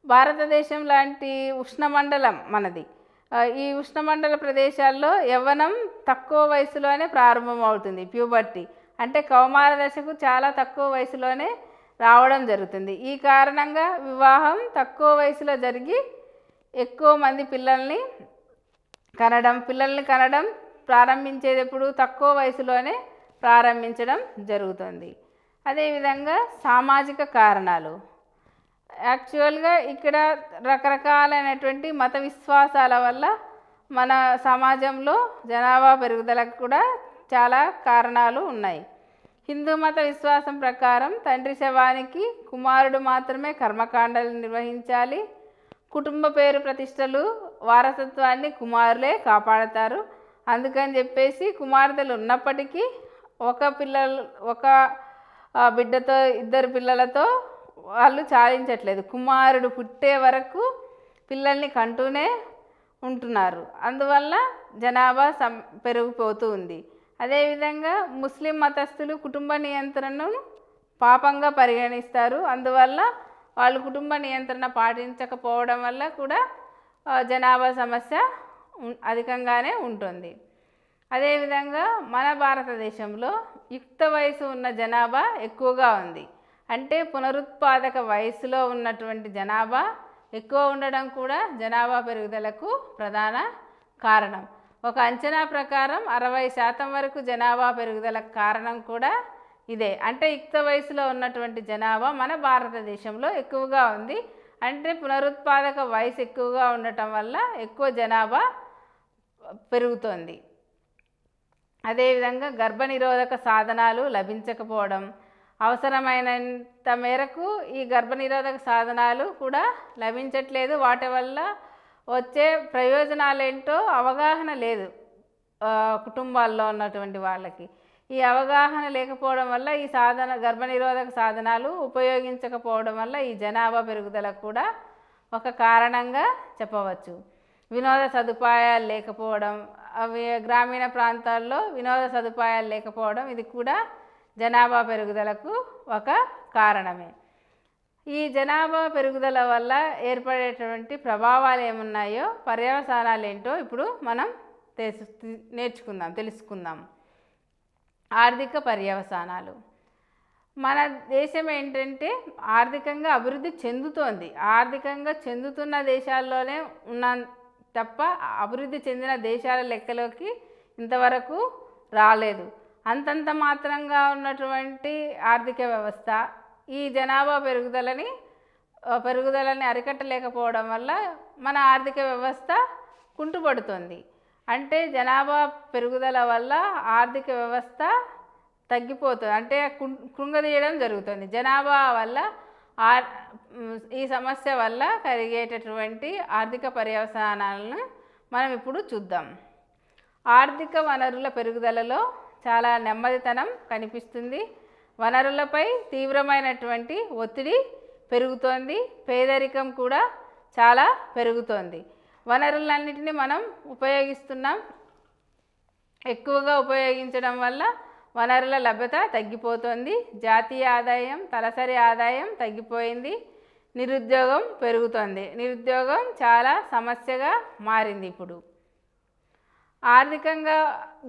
భారతదేశం లాంటి ఉష్ణమండలం మనది. ఈ ఉష్ణమండల ప్రదేశాల్లో యవ్వనం తక్కువ వయసులోనే ప్రారంభమవుతుంది. ప్యూబర్టీ అంటే కౌమార దశకు చాలా తక్కువ వయసులోనే రావడం జరుగుతుంది. ఈ కారణంగా వివాహం తక్కువ వయసులో జరిగి ఎక్కువ మంది పిల్లల్ని కనడం ప్రారంభించేది ఎప్పుడు తక్కువ వయసులోనే ప్రారంభించడం జరుగుతుంది. అదేవిధంగా సామాజిక కారణాలు. యాక్చువల్గా ఇక్కడ రకరకాలైనటువంటి మత విశ్వాసాల వల్ల మన సమాజంలో జనాభా పెరుగుదలకు కూడా చాలా కారణాలు ఉన్నాయి. హిందూ మత విశ్వాసం ప్రకారం తండ్రి శవానికి కుమారుడు మాత్రమే కర్మకాండలు నిర్వహించాలి. కుటుంబ పేరు ప్రతిష్టలు వారసత్వాన్ని కుమారులే కాపాడతారు. అందుకని చెప్పేసి కుమార్తెలు ఉన్నప్పటికీ ఒక బిడ్డతో 2 పిల్లలతో వాళ్ళు చాలించట్లేదు. కుమారుడు పుట్టే వరకు పిల్లల్ని కంటూనే ఉంటున్నారు. అందువల్ల జనాభా పెరిగిపోతూ ఉంది. అదేవిధంగా ముస్లిం మతస్థులు కుటుంబ నియంత్రణను పాపంగా పరిగణిస్తారు. అందువల్ల వాళ్ళు కుటుంబ నియంత్రణ పాటించకపోవడం వల్ల కూడా జనాభా సమస్య అధికంగానే ఉంటుంది. అదేవిధంగా మన భారతదేశంలో యుక్త వయసు ఉన్న జనాభా ఎక్కువగా ఉంది. అంటే పునరుత్పాదక వయసులో ఉన్నటువంటి జనాభా ఎక్కువ ఉండడం కూడా జనాభా పెరుగుదలకు ప్రధాన కారణం. ఒక అంచనా ప్రకారం 60% వరకు జనాభా పెరుగుదలకు కారణం కూడా ఇదే. అంటే యుక్త వయసులో ఉన్నటువంటి జనాభా మన భారతదేశంలో ఎక్కువగా ఉంది. అంటే పునరుత్పాదక వయసు ఎక్కువగా ఉండటం వల్ల ఎక్కువ జనాభా పెరుగుతోంది. అదేవిధంగా గర్భనిరోధక సాధనాలు లభించకపోవడం, అవసరమైనంత మేరకు ఈ గర్భనిరోధక సాధనాలు కూడా లభించట్లేదు. వాటి వల్ల వచ్చే ప్రయోజనాలేంటో అవగాహన లేదు కుటుంబాల్లో ఉన్నటువంటి వాళ్ళకి. ఈ అవగాహన లేకపోవడం వల్ల ఈ గర్భనిరోధక సాధనాలు ఉపయోగించకపోవడం వల్ల ఈ జనాభా పెరుగుదలకు కూడా ఒక కారణంగా చెప్పవచ్చు. వినోద సదుపాయాలు లేకపోవడం, గ్రామీణ ప్రాంతాల్లో వినోద సదుపాయాలు లేకపోవడం ఇది కూడా జనాభా పెరుగుదలకు ఒక కారణమే. ఈ జనాభా పెరుగుదల వల్ల ఏర్పడేటువంటి ప్రభావాలు ఏమున్నాయో, పర్యవసానాలు ఏంటో ఇప్పుడు మనం తెలుసుకుందాం. ఆర్థిక పర్యవసానాలు. మన దేశం ఏంటంటే ఆర్థికంగా అభివృద్ధి చెందుతోంది. ఆర్థికంగా చెందుతున్న దేశాల్లోనే ఉన్న తప్ప అభివృద్ధి చెందిన దేశాల లెక్కలోకి ఇంతవరకు రాలేదు. అంతంత మాత్రంగా ఉన్నటువంటి ఆర్థిక వ్యవస్థ ఈ జనాభా పెరుగుదలని అరికట్టలేకపోవడం వల్ల మన ఆర్థిక వ్యవస్థ కుంటుపడుతుంది. అంటే జనాభా పెరుగుదల వల్ల ఆర్థిక వ్యవస్థ తగ్గిపోతుంది, అంటే కృంగదీయడం జరుగుతుంది. జనాభా వల్ల ఈ సమస్య వల్ల కలిగేటటువంటి ఆర్థిక పర్యవసానాలను మనం ఇప్పుడు చూద్దాం. ఆర్థిక వనరుల పెరుగుదలలో చాలా నెమ్మదితనం కనిపిస్తుంది. వనరులపై తీవ్రమైనటువంటి ఒత్తిడి పెరుగుతోంది. పేదరికం కూడా చాలా పెరుగుతోంది. వనరులన్నిటిని మనం ఉపయోగిస్తున్నాం. ఎక్కువగా ఉపయోగించడం వల్ల వనరుల లభ్యత తగ్గిపోతుంది. జాతీయ ఆదాయం, తలసరి ఆదాయం తగ్గిపోయింది. నిరుద్యోగం పెరుగుతోంది. నిరుద్యోగం చాలా సమస్యగా మారింది. ఇప్పుడు ఆర్థికంగా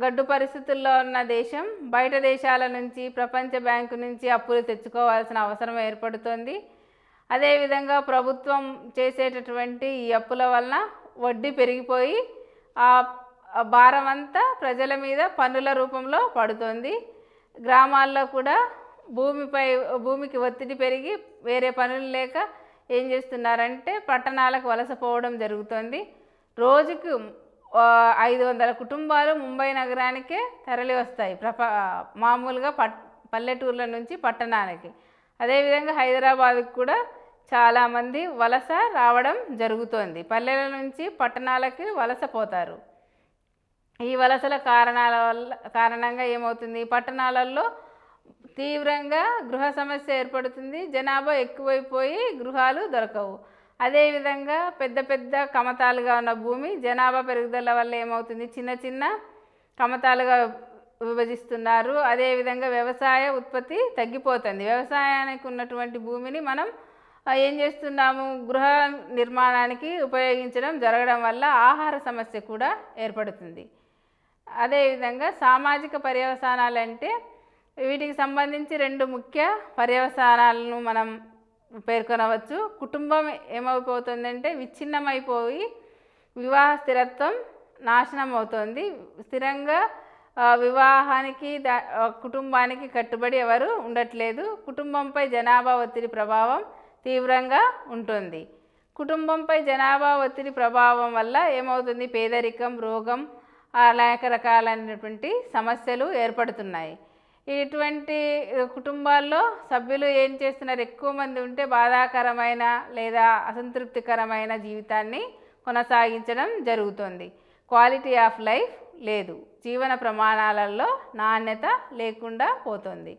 గడ్డు పరిస్థితుల్లో ఉన్న దేశం బయట దేశాల నుంచి, ప్రపంచ బ్యాంకు నుంచి అప్పులు తెచ్చుకోవాల్సిన అవసరం ఏర్పడుతోంది. అదేవిధంగా ప్రభుత్వం చేసేటటువంటి ఈ అప్పుల వలన వడ్డీ పెరిగిపోయి ఆ భారం అంతా ప్రజల మీద పన్నుల రూపంలో పడుతోంది. గ్రామాల్లో కూడా భూమికి ఒత్తిడి పెరిగి వేరే పనులు లేక ఏం చేస్తున్నారంటే పట్టణాలకు వలసపోవడం జరుగుతోంది. రోజుకు 500 కుటుంబాలు ముంబై నగరానికే తరలి వస్తాయి మామూలుగా పల్లెటూర్ల నుంచి పట్టణానికి. అదేవిధంగా హైదరాబాద్కు కూడా చాలామంది వలస రావడం జరుగుతోంది. పల్లెల నుంచి పట్టణాలకి వలసపోతారు. ఈ వలసల కారణంగా ఏమవుతుంది, పట్టణాలలో తీవ్రంగా గృహ సమస్య ఏర్పడుతుంది. జనాభా ఎక్కువైపోయి గృహాలు దొరకవు. అదేవిధంగా పెద్ద పెద్ద కమతాలుగా ఉన్న భూమి జనాభా పెరుగుదల వల్ల ఏమవుతుంది, చిన్న చిన్న కమతాలుగా విభజిస్తున్నారు. అదేవిధంగా వ్యవసాయ ఉత్పత్తి తగ్గిపోతుంది. వ్యవసాయానికి ఉన్నటువంటి భూమిని మనం ఏం చేస్తున్నాము, గృహ నిర్మాణానికి ఉపయోగించడం జరగడం వల్ల ఆహార సమస్య కూడా ఏర్పడుతుంది. అదేవిధంగా సామాజిక పర్యవసానాలు అంటే వీటికి సంబంధించి 2 ముఖ్య పర్యవసానాలను మనం పేర్కొనవచ్చు. కుటుంబం ఏమైపోతుందంటే విచ్ఛిన్నమైపోయి వివాహ స్థిరత్వం నాశనం అవుతుంది. స్థిరంగా వివాహానికి కుటుంబానికి కట్టుబడి ఎవరు ఉండట్లేదు. కుటుంబంపై జనాభా ఒత్తిడి ప్రభావం తీవ్రంగా ఉంటుంది. కుటుంబంపై జనాభా ఒత్తిడి ప్రభావం వల్ల ఏమవుతుంది, పేదరికం, రోగం, అనేక రకాలైనటువంటి సమస్యలు ఏర్పడుతున్నాయి. ఇటువంటి కుటుంబాల్లో సభ్యులు ఏం చేస్తున్నారు, ఎక్కువ మంది ఉంటే బాధాకరమైన లేదా అసంతృప్తికరమైన జీవితాన్ని కొనసాగించడం జరుగుతుంది. క్వాలిటీ ఆఫ్ లైఫ్ లేదు. జీవన ప్రమాణాలలో నాణ్యత లేకుండా పోతుంది.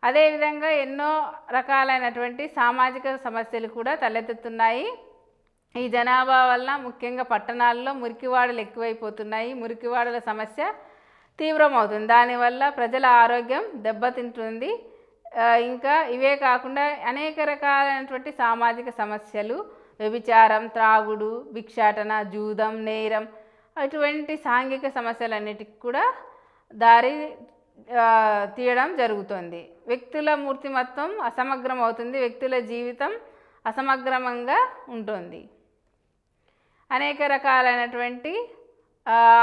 అదేవిధంగా ఎన్నో రకాలైనటువంటి సామాజిక సమస్యలు కూడా తలెత్తుతున్నాయి. ఈ జనాభా వలన ముఖ్యంగా పట్టణాల్లో మురికివాడలు ఎక్కువైపోతున్నాయి. మురికివాడల సమస్య తీవ్రమవుతుంది. దానివల్ల ప్రజల ఆరోగ్యం దెబ్బతింటుంది. ఇంకా ఇవే కాకుండా అనేక రకాలైనటువంటి సామాజిక సమస్యలు, వ్యభిచారం, త్రాగుడు, భిక్షాటన, జూదం, నేరం, అటువంటి సాంఘిక సమస్యలన్నిటికీ కూడా దారి తీయడం జరుగుతుంది. వ్యక్తుల మూర్తిమత్వం అసమగ్రం అవుతుంది. వ్యక్తుల జీవితం అసమగ్రమంగా ఉంటుంది. అనేక రకాలైనటువంటి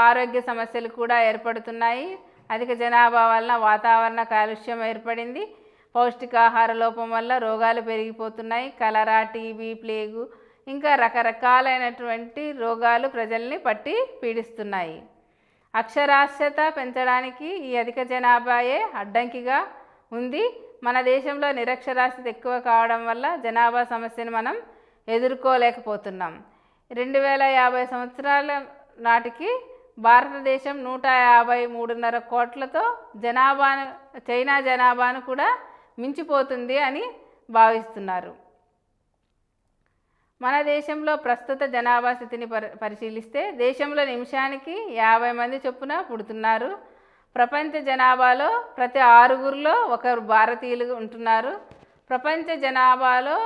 ఆరోగ్య సమస్యలు కూడా ఏర్పడుతున్నాయి. అధిక జనాభా వలన వాతావరణ కాలుష్యం ఏర్పడింది. పౌష్టికాహార లోపం వల్ల రోగాలు పెరిగిపోతున్నాయి. కలరా, టీబీ, ప్లేగు, ఇంకా రకరకాలైనటువంటి రోగాలు ప్రజల్ని పట్టి పీడిస్తున్నాయి. అక్షరాస్యత పెంచడానికి ఈ అధిక జనాభాయే అడ్డంకిగా ఉంది. మన దేశంలో నిరక్షరాస్యత ఎక్కువ కావడం వల్ల జనాభా సమస్యను మనం ఎదుర్కోలేకపోతున్నాం. 2050 సంవత్సరాల నాటికి భారతదేశం 153.5 కోట్లతో చైనా జనాభాను కూడా మించిపోతుంది అని భావిస్తున్నారు. మన దేశంలో ప్రస్తుత జనాభా స్థితిని పరిశీలిస్తే దేశంలో నిమిషానికి 50 మంది చొప్పున పుడుతున్నారు. ప్రపంచ జనాభాలో ప్రతి 6గురిలో ఒకరు భారతీయులు ఉంటున్నారు. ప్రపంచ జనాభాలో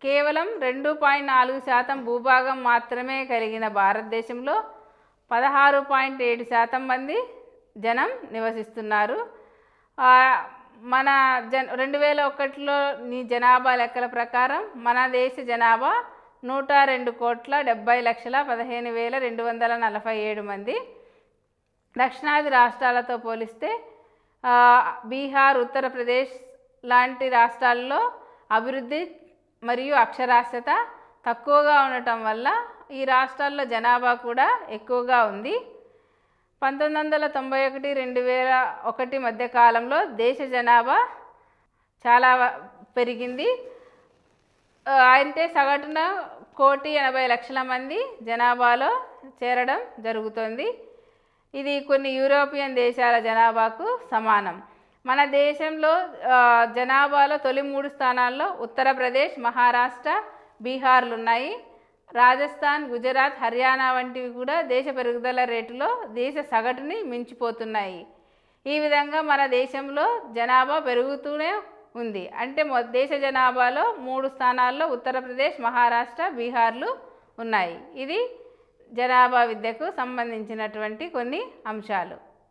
కేవలం 2.4% భూభాగం మాత్రమే కలిగిన భారతదేశంలో 16.7% మంది జనం నివసిస్తున్నారు. మన 2001లో జనాభా లెక్కల ప్రకారం మన దేశ జనాభా 102,70,15,247 మంది. దక్షిణాది రాష్ట్రాలతో పోలిస్తే బీహార్, ఉత్తరప్రదేశ్ లాంటి రాష్ట్రాల్లో అభివృద్ధి మరియు అక్షరాస్యత తక్కువగా ఉండటం వల్ల ఈ రాష్ట్రాల్లో జనాభా కూడా ఎక్కువగా ఉంది. 1991-2001 మధ్య కాలంలో దేశ జనాభా చాలా పెరిగింది. అంటే సగటున 1,80,00,000 మంది జనాభాలో చేరడం జరుగుతుంది. ఇది కొన్ని యూరోపియన్ దేశాల జనాభాకు సమానం. మన దేశంలో జనాభాలో తొలి 3 స్థానాల్లో ఉత్తరప్రదేశ్, మహారాష్ట్ర, బీహార్లు ఉన్నాయి. రాజస్థాన్, గుజరాత్, హర్యానా వంటివి కూడా దేశ పెరుగుదల రేటులో దేశ సగటుని మించిపోతున్నాయి. ఈ విధంగా మన దేశంలో జనాభా పెరుగుతూనే ఉంది. అంటే దేశ జనాభాలో 3 స్థానాల్లో ఉత్తరప్రదేశ్, మహారాష్ట్ర, బీహార్లు ఉన్నాయి. ఇది జనాభా విద్యకు సంబంధించినటువంటి కొన్ని అంశాలు.